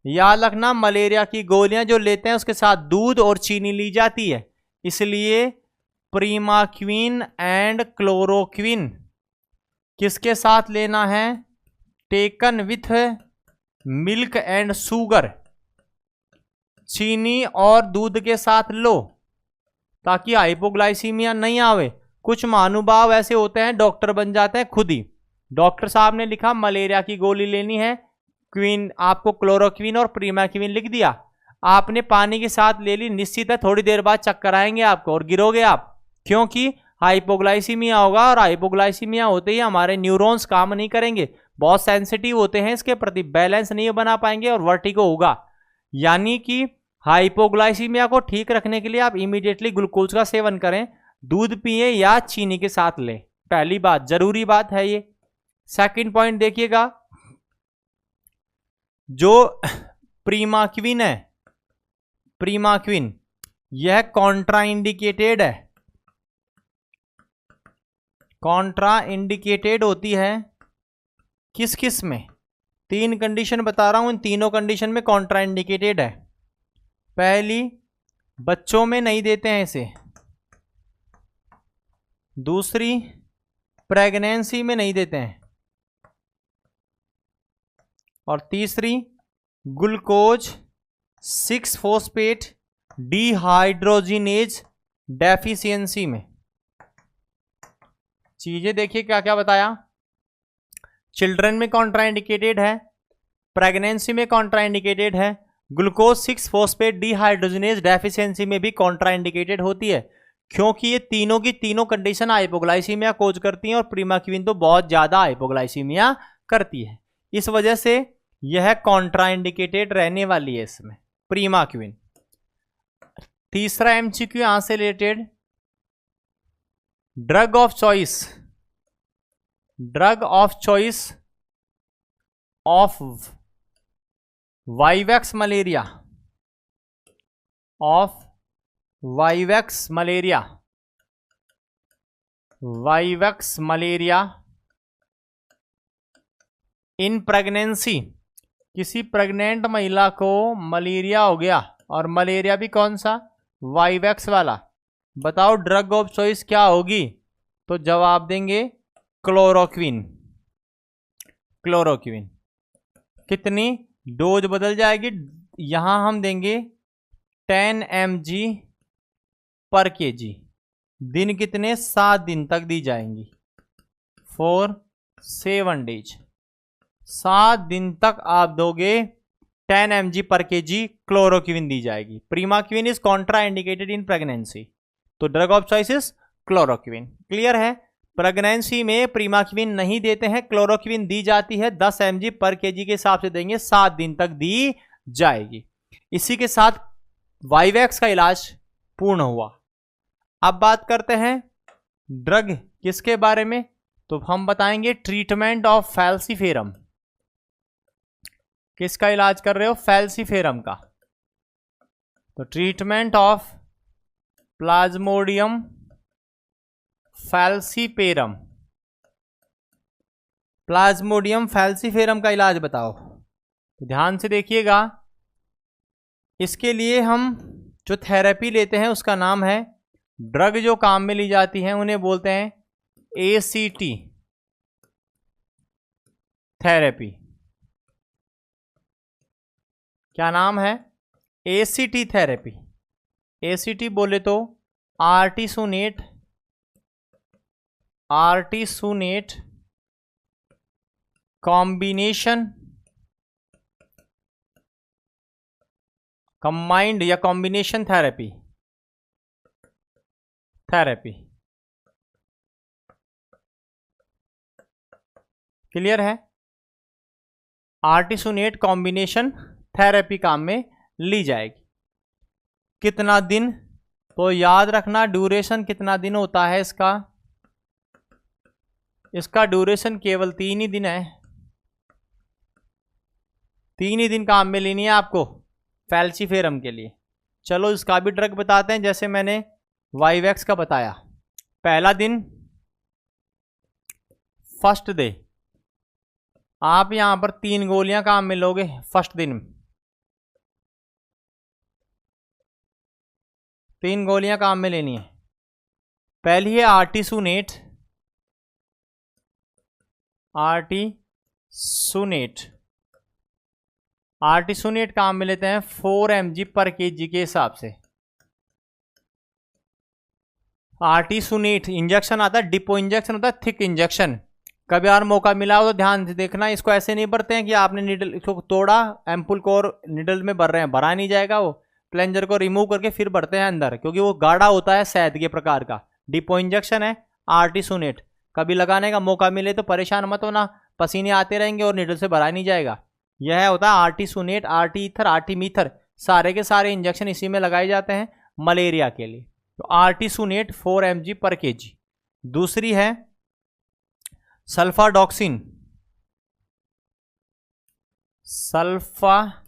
याद रखना। मलेरिया की गोलियां जो लेते हैं उसके साथ दूध और चीनी ली जाती है, इसलिए प्रीमाक्विन एंड क्लोरोक्विन किसके साथ लेना है? Taken with milk and sugar, चीनी और दूध के साथ लो, ताकि हाइपोग्लाइसीमिया नहीं आवे। कुछ महानुभाव ऐसे होते हैं डॉक्टर बन जाते हैं खुद ही। डॉक्टर साहब ने लिखा मलेरिया की गोली लेनी है, क्वीन आपको क्लोरोक्विन और प्रीमाक्विन लिख दिया, आपने पानी के साथ ले ली, निश्चित है थोड़ी देर बाद चक्कर आएंगे आपको और गिरोगे आप, क्योंकि हाइपोग्लाइसीमिया होगा। और हाइपोग्लाइसीमिया होते ही हमारे न्यूरॉन्स काम नहीं करेंगे, बहुत सेंसिटिव होते हैं इसके प्रति, बैलेंस नहीं बना पाएंगे और वर्टिगो होगा। यानी कि हाइपोग्लाइसीमिया को ठीक रखने के लिए आप इमीडिएटली ग्लूकोज का सेवन करें, दूध पिए या चीनी के साथ लें। पहली बात, जरूरी बात है ये। सेकंड पॉइंट देखिएगा, जो प्रीमाक्विन है, प्रीमाक्विन, यह कॉन्ट्रा इंडिकेटेड है, कॉन्ट्रा इंडिकेटेड होती है किस किस में? 3 कंडीशन बता रहा हूं, इन तीनों कंडीशन में कॉन्ट्रा इंडिकेटेड है। पहली, बच्चों में नहीं देते हैं इसे। दूसरी, प्रेगनेंसी में नहीं देते हैं। और तीसरी, ग्लूकोज 6 फॉस्फेट डिहाइड्रोजिनेज डेफिशिएंसी में। चीजें देखिए क्या क्या बताया। चिल्ड्रन में कॉन्ट्राइंडिकेटेड है, प्रेगनेंसी में कॉन्ट्राइंडिकेटेड है, ग्लूकोज 6 फॉस्फेट डिहाइड्रोजिनेज डेफिशिएंसी में भी कॉन्ट्राइंडिकेटेड होती है, क्योंकि ये तीनों की तीनों कंडीशन हाइपोग्लाइसीमिया कोज करती हैं और प्रीमाक्विन तो बहुत ज्यादा हाइपोग्लाइसीमिया करती है। इस वजह से यह कॉन्ट्राइंडिकेटेड रहने वाली है इसमें, प्रीमाक्विन। तीसरा एमसीक्यू यहां से related, drug of choice, drug of choice of vivax malaria, of vivax malaria, vivax malaria in pregnancy. किसी प्रेग्नेंट महिला को मलेरिया हो गया, और मलेरिया भी कौन सा? वाइवैक्स वाला। बताओ ड्रग ऑफ चॉइस क्या होगी? तो जवाब देंगे क्लोरोक्विन। क्लोरोक्विन। कितनी डोज बदल जाएगी? यहां हम देंगे 10 mg पर kg। दिन कितने? 7 दिन तक दी जाएंगी, फॉर 7 डेज। 7 दिन तक आप दोगे 10 mg पर kg क्लोरोक्विन दी जाएगी। Primaquine is contra indicated in pregnancy, तो drug of choice is chloroquine. Clear है? प्रेगनेंसी में प्रीमाक्विन नहीं देते हैं, क्लोरोक्विन दी जाती है, 10 mg पर kg के हिसाब से देंगे, 7 दिन तक दी जाएगी। इसी के साथ वाइवैक्स का इलाज पूर्ण हुआ। अब बात करते हैं ड्रग किसके बारे में, तो हम बताएंगे ट्रीटमेंट ऑफ फैल्सीफेरम। किसका इलाज कर रहे हो? फैल्सीफेरम का। तो treatment of Plasmodium falciparum, Plasmodium falciparum का इलाज बताओ। तो ध्यान से देखिएगा, इसके लिए हम जो थेरेपी लेते हैं उसका नाम है, ड्रग जो काम में ली जाती हैं उन्हें बोलते हैं ACT थेरेपी। क्या नाम है? ACT therapy. ACT बोले तो आर्टिसोनेट, आर्टिसोनेट कॉम्बिनेशन, कंबाइंड या कॉम्बिनेशन थेरेपी, थेरेपी। क्लियर है? आर्टिसोनेट कॉम्बिनेशन थेरेपी काम में ली जाएगी। कितना दिन? तो याद रखना ड्यूरेशन कितना दिन होता है इसका। इसका ड्यूरेशन केवल 3 ही दिन है, 3 ही दिन काम में लेनी है आपको फैल्सीफेरम के लिए। चलो इसका भी ड्रग बताते हैं, जैसे मैंने वाइवैक्स का बताया। पहला दिन फर्स्ट डे, आप यहां पर 3 गोलियां काम में लोगे फर्स्ट दिन। 3 गोलियां काम में लेनी है। पहली है आर्टिसोनेट, आर्टिसोनेट, आर्टिसोनेट काम में लेते हैं 4 mg पर kg के हिसाब से। आर्टिसोनेट इंजेक्शन आता है, डिपो इंजेक्शन होता है, थिक इंजेक्शन। कभी और मौका मिला हो तो ध्यान से देखना, इसको ऐसे नहीं भरते हैं कि आपने निडल इसको तोड़ा, एम्पुल को और निडल में भर रहे हैं, भरा नहीं जाएगा। वो प्लेंजर को रिमूव करके फिर भरते हैं अंदर, क्योंकि वो गाढ़ा होता है शहद के प्रकार का। डिपो इंजेक्शन है आर्टिसोनेट। कभी लगाने का मौका मिले तो परेशान मत होना, पसीने आते रहेंगे और निडल से भरा नहीं जाएगा। यह होता है आर्टिसोनेट, आर्टीथर, आर्टीमीथर, सारे के सारे इंजेक्शन इसी में लगाए जाते हैं मलेरिया के लिए। तो आर्टिसोनेट 4 mg पर kg। दूसरी है सल्फाडॉक्सिन, सल्फाडॉक्सिन,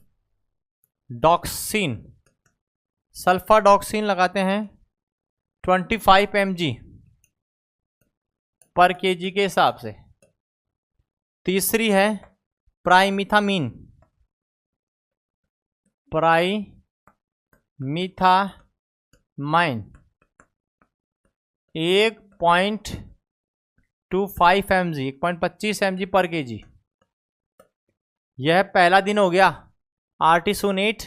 सल्फाडॉक्सिन लगाते हैं 25 mg पर केजी के हिसाब से। तीसरी है प्राइमिथामीन, प्राइमिथामाइन 1.25 mg, 1.25 mg पर केजी। यह पहला दिन हो गया। आर्टिसोनेट,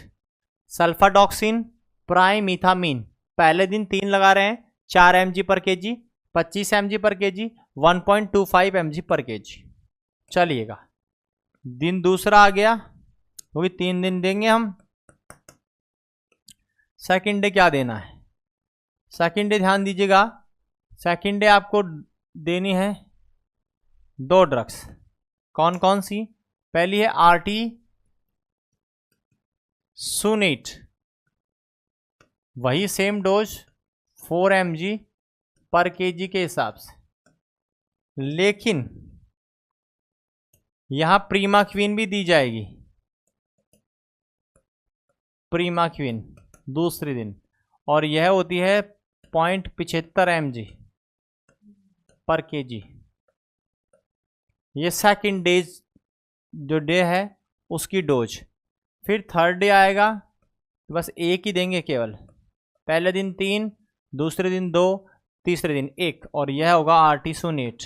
सल्फाडॉक्सिन, प्राइमिथामीन, पहले दिन 3 लगा रहे हैं, 4 mg पर केजी, 25 mg पर केजी, 1.25 mg पर केजी। चलिएगा, दिन दूसरा आ गया, वो भी 3 दिन देंगे हम। सेकंड डे क्या देना है? सेकंड डे ध्यान दीजिएगा, सेकंड डे आपको देनी है 2 ड्रग्स। कौन कौन सी? पहली है आर्टिसोनेट, वही सेम डोज 4 mg पर केजी के हिसाब से, लेकिन यहां प्रीमाक्विन भी दी जाएगी। प्रीमाक्विन दूसरे दिन, और यह होती है 0.75 mg पर केजी। ये सेकंड डे जो डे है उसकी डोज। फिर थर्ड डे आएगा, बस एक ही देंगे केवल, पहले दिन 3, दूसरे दिन 2, तीसरे दिन 1, और यह होगा आर्टिसोनेट।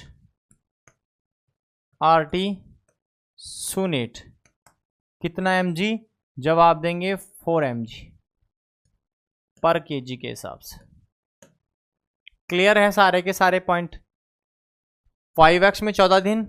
आर्टिसोनेट कितना mg? जवाब देंगे 4 mg पर केजी के हिसाब से। क्लियर है सारे के सारे पॉइंट? 5x में 14 दिन,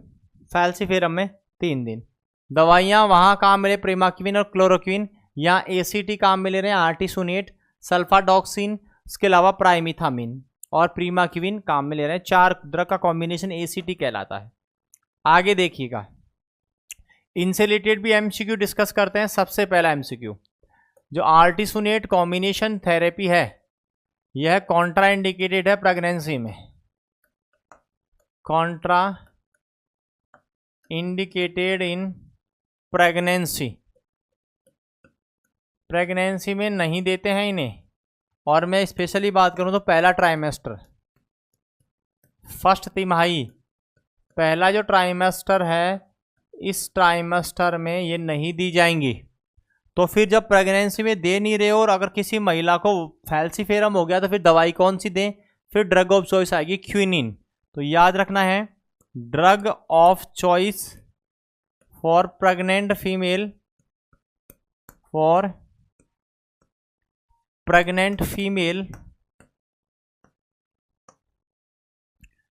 फैल्सीफेरम में 3 दिन। दवाइयाँ वहाँ काम मिले प्रीमाक्विन और क्लोरोक्विन, यहाँ ACT काम मिले रहे हैं आर्टिसोनेट, सल्फाडॉक्सिन, इसके अलावा प्राइमिथामीन और प्रीमाक्विन काम मिले रहे हैं। 4 ड्रग का कॉम्बिनेशन ACT कहलाता है। आगे देखिएगा, इनसे रिलेटेड भी MCQ डिस्कस करते हैं। सबसे पहला MCQ, जो आर्टिसोनेट कॉम्बिनेशन थेरेपी है, यह कॉन्ट्रा इंडिकेटेड है प्रेगनेंसी में। Contra indicated in pregnancy, pregnancy में नहीं देते हैं इन्हें। और मैं स्पेशली बात करूं तो पहला ट्राइमेस्टर, फर्स्ट तिमाही, पहला जो ट्राइमेस्टर है, इस ट्राइमेस्टर में ये नहीं दी जाएंगी। तो फिर जब प्रेगनेंसी में दे नहीं रहे और अगर किसी महिला को फैल्सीफेरम हो गया तो फिर दवाई कौन सी दें? फिर ड्रग ऑफ चॉइस आएगी क्विनिन। तो याद रखना है, drug of choice for pregnant female, for pregnant female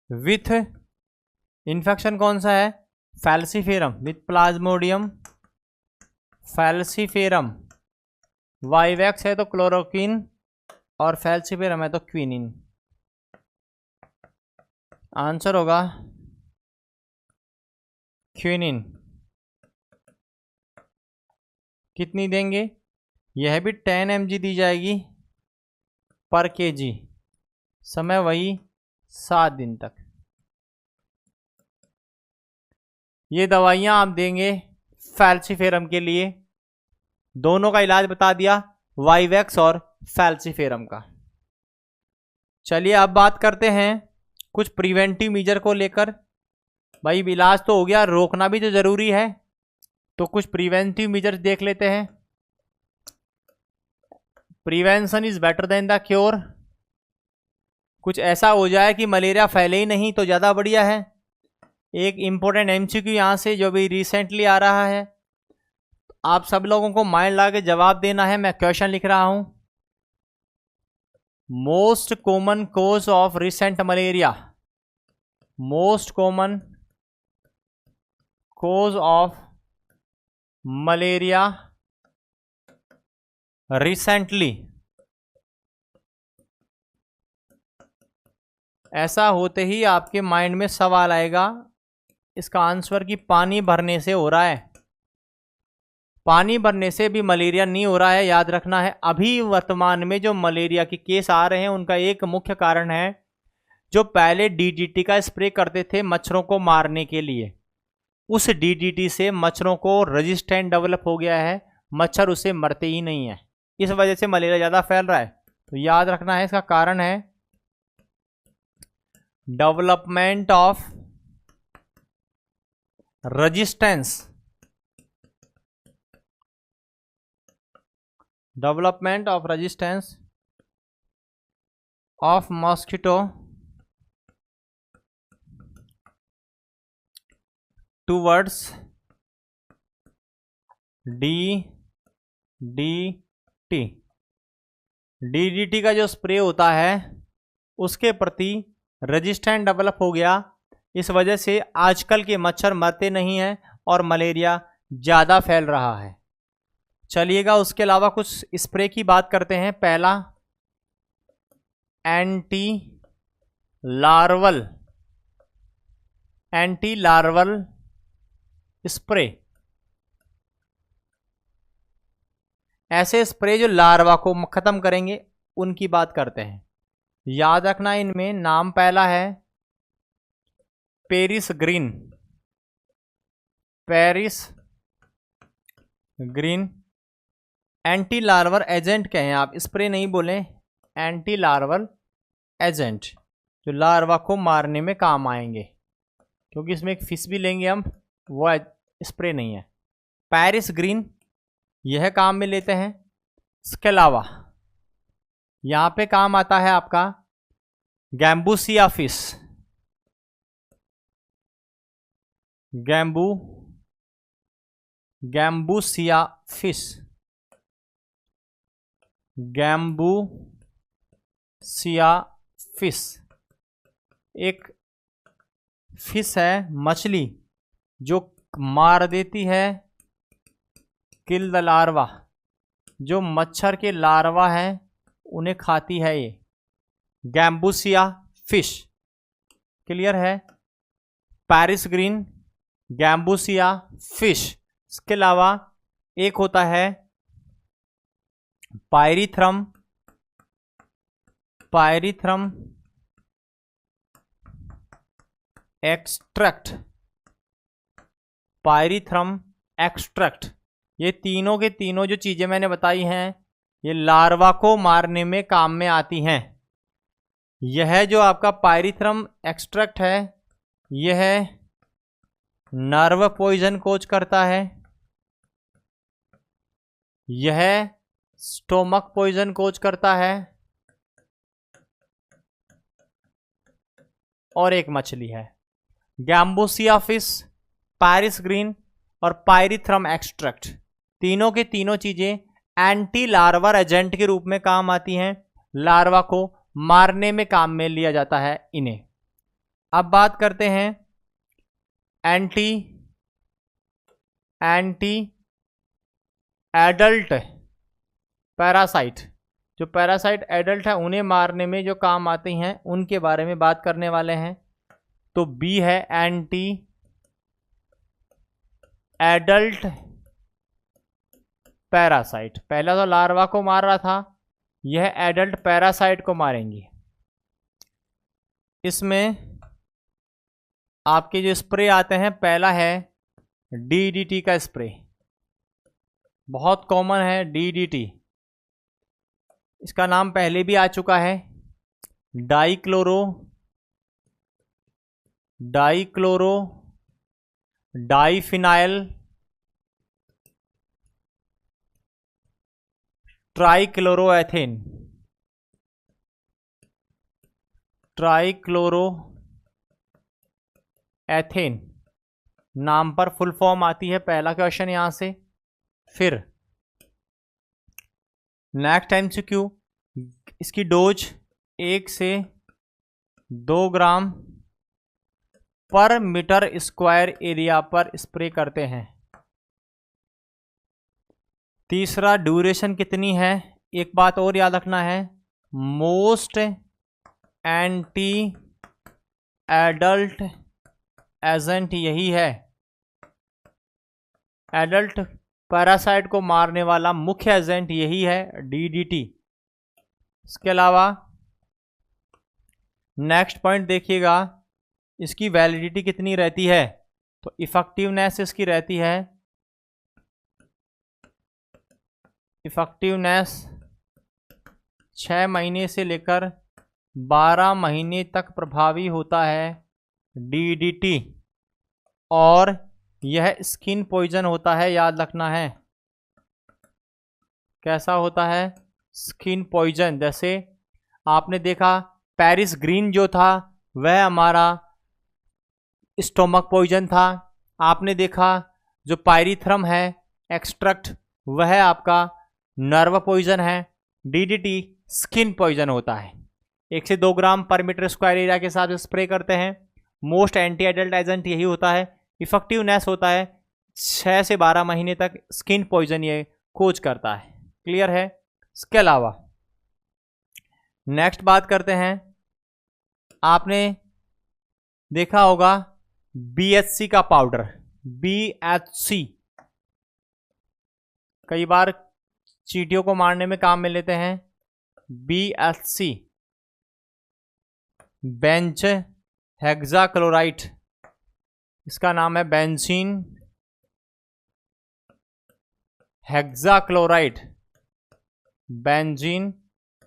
with infection कौन सा है? Falciparum with Plasmodium falciparum. Vivax है तो क्लोरोक्विन और फैल्सीफेरम है तो क्विनिन। आंसर होगा क्विनिन। कितनी देंगे? यह भी 10 mg दी जाएगी पर केजी, समय वही 7 दिन तक। ये दवाइयाँ आप देंगे फैल्सीफेरम के लिए। दोनों का इलाज बता दिया, वाइवैक्स और फैल्सीफेरम का। चलिए अब बात करते हैं कुछ प्रिवेंटिव मेजर को लेकर। भाई इलाज तो हो गया, रोकना भी तो जरूरी है, तो कुछ प्रिवेंटिव मेजर्स देख लेते हैं। Prevention is better than the cure. कुछ ऐसा हो जाए कि मलेरिया फैले ही नहीं तो ज़्यादा बढ़िया है। एक इम्पोर्टेंट MCQ यहाँ से जो भी रिसेंटली आ रहा है, आप सब लोगों को माइंड लगा के जवाब देना है। मैं क्वेश्चन लिख रहा हूं। Most common cause of recent malaria, most common cause of malaria recently. ऐसा होते ही आपके माइंड में सवाल आएगा इसका आंसर कि पानी भरने से हो रहा है। पानी भरने से भी मलेरिया नहीं हो रहा है। याद रखना है, अभी वर्तमान में जो मलेरिया के केस आ रहे हैं उनका एक मुख्य कारण है, जो पहले DDT का स्प्रे करते थे मच्छरों को मारने के लिए, उस डीडीटी से मच्छरों को रेजिस्टेंट डेवलप हो गया है, मच्छर उसे मरते ही नहीं है, इस वजह से मलेरिया ज़्यादा फैल रहा है। तो याद रखना है, इसका कारण है development of resistance, development of resistance of mosquito towards DDT. DDT का जो स्प्रे होता है उसके प्रति रेजिस्टेंट डेवलप हो गया, इस वजह से आजकल के मच्छर मरते नहीं हैं और मलेरिया ज़्यादा फैल रहा है। चलिएगा उसके अलावा कुछ स्प्रे की बात करते हैं। पहला एंटी लार्वल स्प्रे। ऐसे स्प्रे जो लार्वा को खत्म करेंगे उनकी बात करते हैं। याद रखना इनमें नाम पहला है Paris green. Anti larval agent कहें आप, स्प्रे नहीं बोलें, एंटी लार्वल एजेंट जो लार्वा को मारने में काम आएंगे, क्योंकि इसमें एक फिश भी लेंगे हम, वो स्प्रे नहीं है। पेरिस ग्रीन यह काम में लेते हैं। इसके अलावा यहाँ पे काम आता है आपका गैम्बूसिया फिश, गैम्बूसिया फिश एक फिश है, मछली जो मार देती है, किल द लार्वा, जो मच्छर के लार्वा हैं उन्हें खाती है ये गैम्बूसिया फिश। क्लियर है? Paris green, gambusia fish. इसके अलावा एक होता है पायरीथ्रम एक्सट्रैक्ट। ये तीनों के तीनों जो चीज़ें मैंने बताई हैं ये लार्वा को मारने में काम में आती हैं। यह जो आपका पायरीथ्रम एक्सट्रैक्ट है यह नर्व पॉइजन कोज करता है, यह स्टोमक पॉइजन कोज करता है, और एक मछली है गैम्बूसिया फिश, पेरिस ग्रीन और पायरीथ्रम एक्सट्रैक्ट। तीनों के तीनों चीजें एंटी लार्वा एजेंट के रूप में काम आती हैं, लार्वा को मारने में काम में लिया जाता है इन्हें। अब बात करते हैं एंटी एडल्ट पैरासाइट। जो पैरासाइट एडल्ट है उन्हें मारने में जो काम आती हैं उनके बारे में बात करने वाले हैं। तो बी है एंटी एडल्ट पैरासाइट। पहला तो लार्वा को मार रहा था, यह एडल्ट पैरासाइट को मारेंगी। इसमें आपके जो स्प्रे आते हैं, पहला है डीडीटी का स्प्रे, बहुत कॉमन है डीडीटी। इसका नाम पहले भी आ चुका है, डाइफिनाइल ट्राइक्लोरोएथेन नाम पर फुल फॉर्म आती है। पहला क्वेश्चन यहां से। फिर नेक्स्ट MCQ, इसकी डोज 1 से 2 ग्राम पर मीटर स्क्वायर एरिया पर स्प्रे करते हैं। तीसरा, ड्यूरेशन कितनी है। एक बात और याद रखना है, मोस्ट एंटी एडल्ट एजेंट यही है, एडल्ट पैरासाइट को मारने वाला मुख्य एजेंट यही है, डीडीटी। इसके अलावा नेक्स्ट पॉइंट देखिएगा, इसकी वैलिडिटी कितनी रहती है। तो इफेक्टिवनेस इसकी रहती है, इफेक्टिवनेस 6 महीने से लेकर 12 महीने तक प्रभावी होता है DDT, और यह स्किन पॉइजन होता है, याद रखना है। कैसा होता है? Skin poison. जैसे आपने देखा पेरिस ग्रीन जो था वह हमारा स्टोमक पॉइजन था। आपने देखा जो पायरीथ्रम है एक्सट्रैक्ट वह आपका नर्व पॉइजन है। DDT स्किन पॉइजन होता है। 1 से 2 ग्राम पर मीटर स्क्वायर एरिया के साथ स्प्रे करते हैं। मोस्ट एंटी एडल्ट एजेंट यही होता है। इफेक्टिवनेस होता है 6 से 12 महीने तक स्किन पॉइजन ये कोज करता है। क्लियर है? इसके अलावा नेक्स्ट बात करते हैं, आपने देखा होगा BHC का पाउडर, BHC कई बार चींटियों को मारने में काम में लेते हैं। BHC बेंज हेक्साक्लोराइड, इसका नाम है benzene hexachloride. Benzene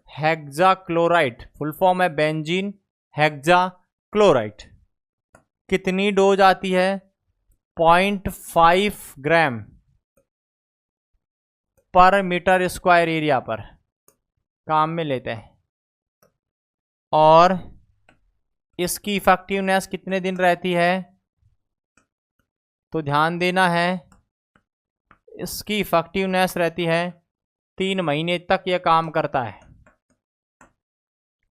hexachloride full form है बेंजीन हेक्साक्लोराइड। कितनी डोज आती है? 0.5 ग्राम पर मीटर स्क्वायर एरिया पर काम में लेते हैं। और इसकी इफेक्टिवनेस कितने दिन रहती है? तो ध्यान देना है, इसकी इफेक्टिवनेस रहती है 3 महीने तक यह काम करता है।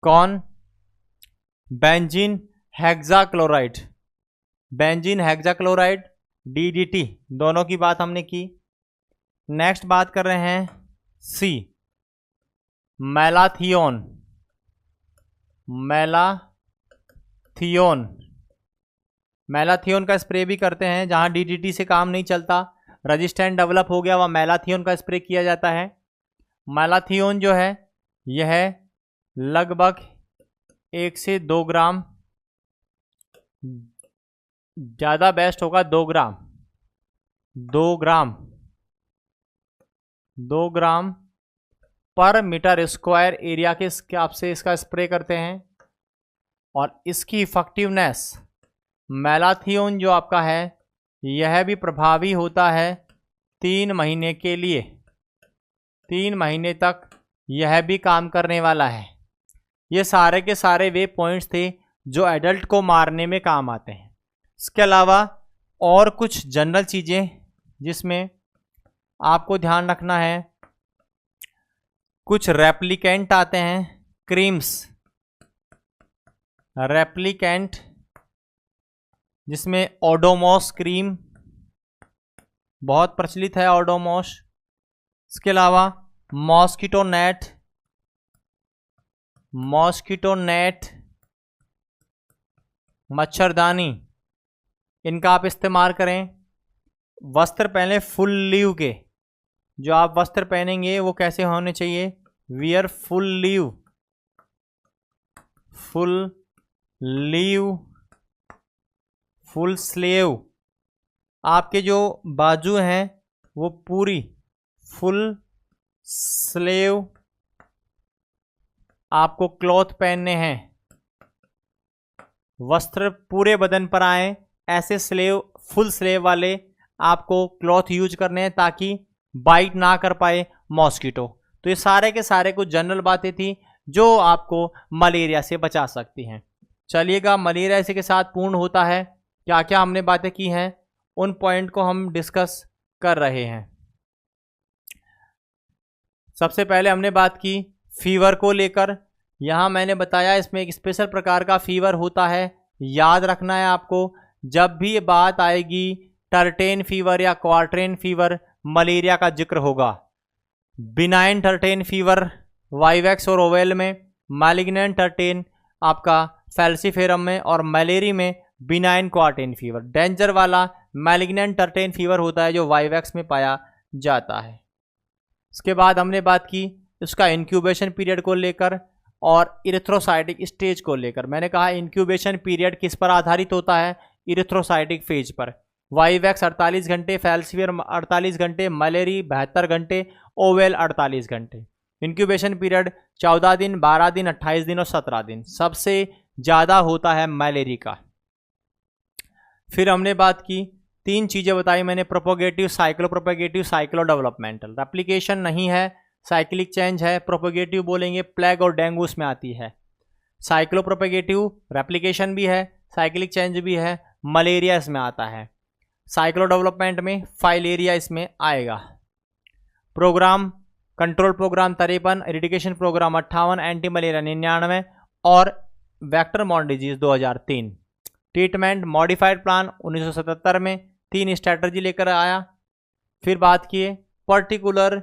कौन? Benzene hexachloride. Benzene hexachloride DDT दोनों की बात हमने की। नेक्स्ट बात कर रहे हैं C, मैलाथियोन। मैलाथियोन का स्प्रे भी करते हैं। जहां DDT से काम नहीं चलता, रेजिस्टेंट डेवलप हो गया, वह मैलाथियोन का स्प्रे किया जाता है। मैलाथियोन जो है यह लगभग 1 से 2 ग्राम, ज़्यादा बेस्ट होगा 2 ग्राम, 2 ग्राम पर मीटर स्क्वायर एरिया के हिसाब से इसका स्प्रे करते हैं। और इसकी इफेक्टिवनेस मैलाथियोन जो आपका है यह भी प्रभावी होता है 3 महीने के लिए। 3 महीने तक यह भी काम करने वाला है। ये सारे के सारे वे पॉइंट्स थे जो एडल्ट को मारने में काम आते हैं। इसके अलावा और कुछ जनरल चीज़ें जिसमें आपको ध्यान रखना है, कुछ रेप्लिकेंट आते हैं क्रीम्स, रेप्लिकेंट जिसमें ओडोमॉस क्रीम बहुत प्रचलित है, ओडोमॉस। इसके अलावा मॉस्किटो नेट, मच्छरदानी, इनका आप इस्तेमाल करें। वस्त्र पहने फुल लीव के, जो आप वस्त्र पहनेंगे वो कैसे होने चाहिए? Wear full leave, full sleeve. आपके जो बाजू हैं वो पूरी फुल स्लीव आपको क्लॉथ पहनने हैं। वस्त्र पूरे बदन पर आए ऐसे स्लीव, फुल स्लीव वाले आपको क्लॉथ यूज करने हैं ताकि बाइट ना कर पाए मॉस्किटो। तो ये सारे के सारे कुछ जनरल बातें थी जो आपको मलेरिया से बचा सकती हैं। चलिएगा, मलेरिया इसी के साथ पूर्ण होता है। क्या क्या हमने बातें की हैं उन पॉइंट को हम डिस्कस कर रहे हैं। सबसे पहले हमने बात की फीवर को लेकर। यहाँ मैंने बताया इसमें एक स्पेशल प्रकार का फीवर होता है, याद रखना है आपको। जब भी ये बात आएगी टर्टेन फीवर या क्वार्टेन फीवर, मलेरिया का जिक्र होगा। बिनाइन टर्टेन फीवर वाइवेक्स और ओवेल में, मैलिग्नेंट टर्टेन आपका फैल्सीफेरम में, और मलेरी में बिनाइन क्वार्टेन फीवर। डेंजर वाला मैलिग्नेंट टर्टेन फीवर होता है जो वाइवेक्स में पाया जाता है। इसके बाद हमने बात की इसका इंक्यूबेशन पीरियड को लेकर और इरिथ्रोसाइटिक स्टेज को लेकर। मैंने कहा इंक्यूबेशन पीरियड किस पर आधारित होता है? इरिथ्रोसाइटिक फेज पर। वाईवैक्स 48 घंटे, फैल्सीफियर 48 घंटे, मलेरी 72 घंटे, ओवेल 48 घंटे। इंक्यूबेशन पीरियड 14 दिन, 12 दिन, 28 दिन और 17 दिन। सबसे ज़्यादा होता है मलेरी का। फिर हमने बात की, 3 चीज़ें बताई मैंने, प्रोपोगेटिव, साइक्लो प्रोपोगेटिव, साइक्लो डेवलपमेंटल। रेप्लिकेशन नहीं है, साइक्लिक चेंज है। प्रोपोगेटिव बोलेंगे प्लेग और डेंगू उसमें आती है। साइक्लो प्रोपोगेटिव रेप्लिकेशन भी है, साइक्लिक चेंज भी है, मलेरिया इसमें आता है। साइक्लो डेवलपमेंट में फाइलेरिया इसमें आएगा। Programme, control programme 53, eradication programme 58, anti malaria 99 और vector borne disease 2003। Treatment modified plan 1977 में 3 स्ट्रैटेजी लेकर आया। फिर बात किए पर्टिकुलर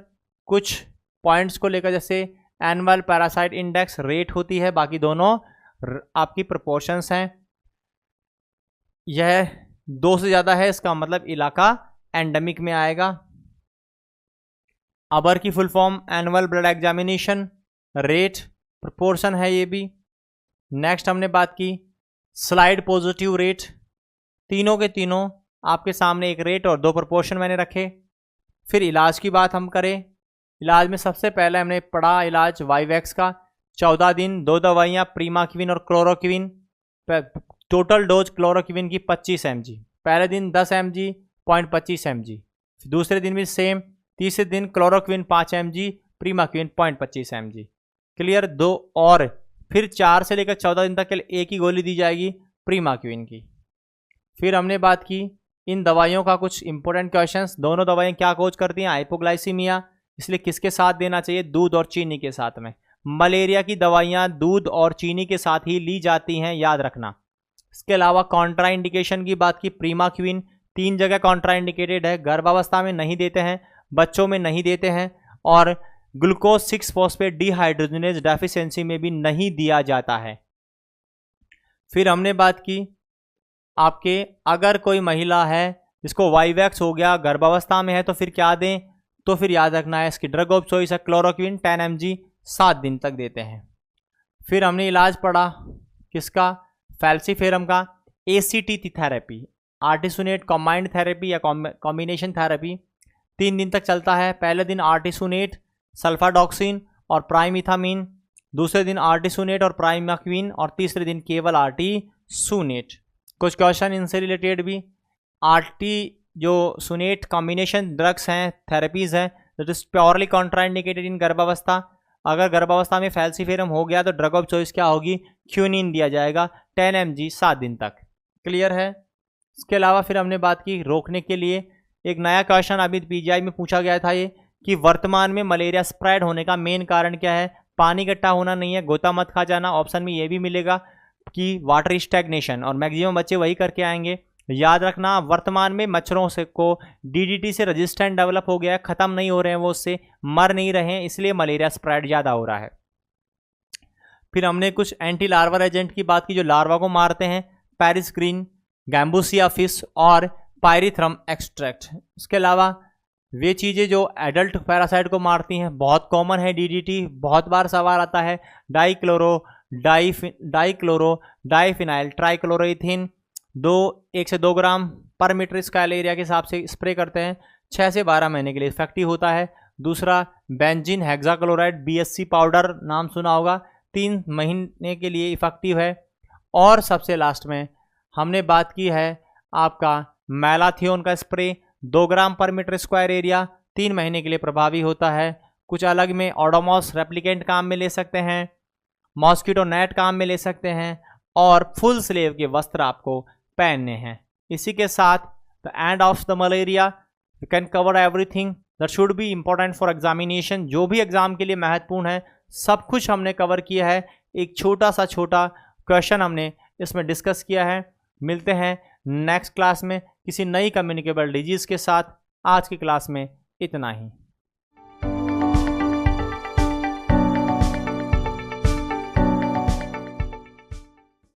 कुछ पॉइंट्स को लेकर, जैसे एनुअल पैरासाइट इंडेक्स रेट होती है, बाकी दोनों आपकी प्रोपोर्शंस हैं। यह 2 से ज़्यादा है, इसका मतलब इलाका एंडेमिक में आएगा। अबर की full form annual blood examination, rate proportion है ये भी। नेक्स्ट हमने बात की स्लाइड पॉजिटिव रेट, तीनों के तीनों आपके सामने एक रेट और 2 प्रोपोर्शन मैंने रखे। फिर इलाज की बात हम करें, इलाज में सबसे पहले हमने पढ़ा इलाज वाईवैक्स का, 14 दिन 2 दवाइयाँ प्रीमाक्विन और क्लोरोक्विन। टोटल डोज क्लोरोक्विन की 25 mg, पहले दिन 10 mg 0.25 mg, दूसरे दिन भी सेम, तीसरे दिन क्लोरोक्विन 5 mg, प्रीमाक्विन 0.25 mg। क्लियर। 2 और फिर 4 से लेकर 14 दिन तक के लिए एक ही गोली दी जाएगी प्रीमाक्विन की। फिर हमने बात की इन दवाइयों का कुछ इंपॉर्टेंट क्वेश्चंस, दोनों दवाइयाँ क्या कोज करती हैं, हाइपोग्लाइसीमिया, इसलिए किसके साथ देना चाहिए, दूध और चीनी के साथ में। मलेरिया की दवाइयाँ दूध और चीनी के साथ ही ली जाती हैं, याद रखना। इसके अलावा कॉन्ट्रा इंडिकेशन की बात की, प्रीमाक्विन 3 जगह कॉन्ट्रा इंडिकेटेड है, गर्भावस्था में नहीं देते हैं, बच्चों में नहीं देते हैं, और ग्लूकोज 6 फॉस्फेट डिहाइड्रोजनेज डेफिशिएंसी में भी नहीं दिया जाता है। फिर हमने बात की आपके अगर कोई महिला है जिसको वाईवैक्स हो गया, गर्भावस्था में है, तो फिर क्या दें, तो फिर याद रखना है इसकी ड्रग ऑफ चॉइस है क्लोरोक्विन 10 mg, 7 दिन तक देते हैं। फिर हमने इलाज पढ़ा किसका, फैल्सीफेरम का, ACT therapy, artesunate combined therapy या कॉम्बिनेशन थेरेपी 3 दिन तक चलता है। पहले दिन आर्टिसुनेट, सल्फाडॉक्सिन और प्राइमिथामिन, दूसरे दिन आर्टिसुनेट और प्राइमाक्विन, और तीसरे दिन केवल आर्टिसुनेट। कुछ क्वेश्चन इनसे रिलेटेड भी, जो सुनेट कॉम्बिनेशन ड्रग्स हैं, थेरेपीज़ हैं, that is purely contraindicated in गर्भावस्था। अगर गर्भावस्था में फैल्सीफेरम हो गया तो ड्रग ऑफ चॉइस क्या होगी, क्यूनिन दिया जाएगा 10 mg 7 दिन तक। क्लियर है। इसके अलावा फिर हमने बात की रोकने के लिए एक नया क्वेश्चन अभी PGI में पूछा गया था, ये कि वर्तमान में मलेरिया स्प्रेड होने का मेन कारण क्या है। पानी इकट्ठा होना नहीं है, गोता मत खा जाना। ऑप्शन में ये भी मिलेगा कि वाटर स्टैग्नेशन, और मैक्सिमम बच्चे वही करके आएंगे। याद रखना वर्तमान में मच्छरों से को DDT से रेजिस्टेंट डेवलप हो गया है, ख़त्म नहीं हो रहे हैं, वो उससे मर नहीं रहे हैं, इसलिए मलेरिया स्प्रेड ज़्यादा हो रहा है। फिर हमने कुछ एंटी लार्वा एजेंट की बात की जो लार्वा को मारते हैं, पैरिस ग्रीन, गैम्बूसिया फिश और पायरिथ्रम एक्सट्रैक्ट। इसके अलावा वे चीज़ें जो एडल्ट पैरासाइट को मारती हैं, बहुत कॉमन है DDT, बहुत बार सवाल आता है, डाइफिनाइल ट्राइक्लोरोइथिन 1 से 2 ग्राम पर मीटर स्क्वायर एरिया के हिसाब से स्प्रे करते हैं, 6 से 12 महीने के लिए इफेक्टिव होता है। दूसरा बेंजीन हेक्साक्लोराइड BSC पाउडर, नाम सुना होगा, 3 महीने के लिए इफेक्टिव है। और सबसे लास्ट में हमने बात की है आपका मैलाथियोन का स्प्रे, 2 ग्राम पर मीटर स्क्वायर एरिया, 3 महीने के लिए प्रभावी होता है। कुछ अलग में ओडोमॉस रेप्लिकेंट काम में ले सकते हैं, मॉस्किटो नेट काम में ले सकते हैं, और फुल स्लीव के वस्त्र आपको पहनने हैं। इसी के साथ the end of the malaria, you can cover everything that should be important for examination. जो भी एग्जाम के लिए महत्वपूर्ण है सब कुछ हमने कवर किया है। एक छोटा क्वेश्चन हमने इसमें डिस्कस किया है। मिलते हैं नेक्स्ट क्लास में किसी नई कम्युनिकेबल डिजीज़ के साथ। आज की क्लास में इतना ही।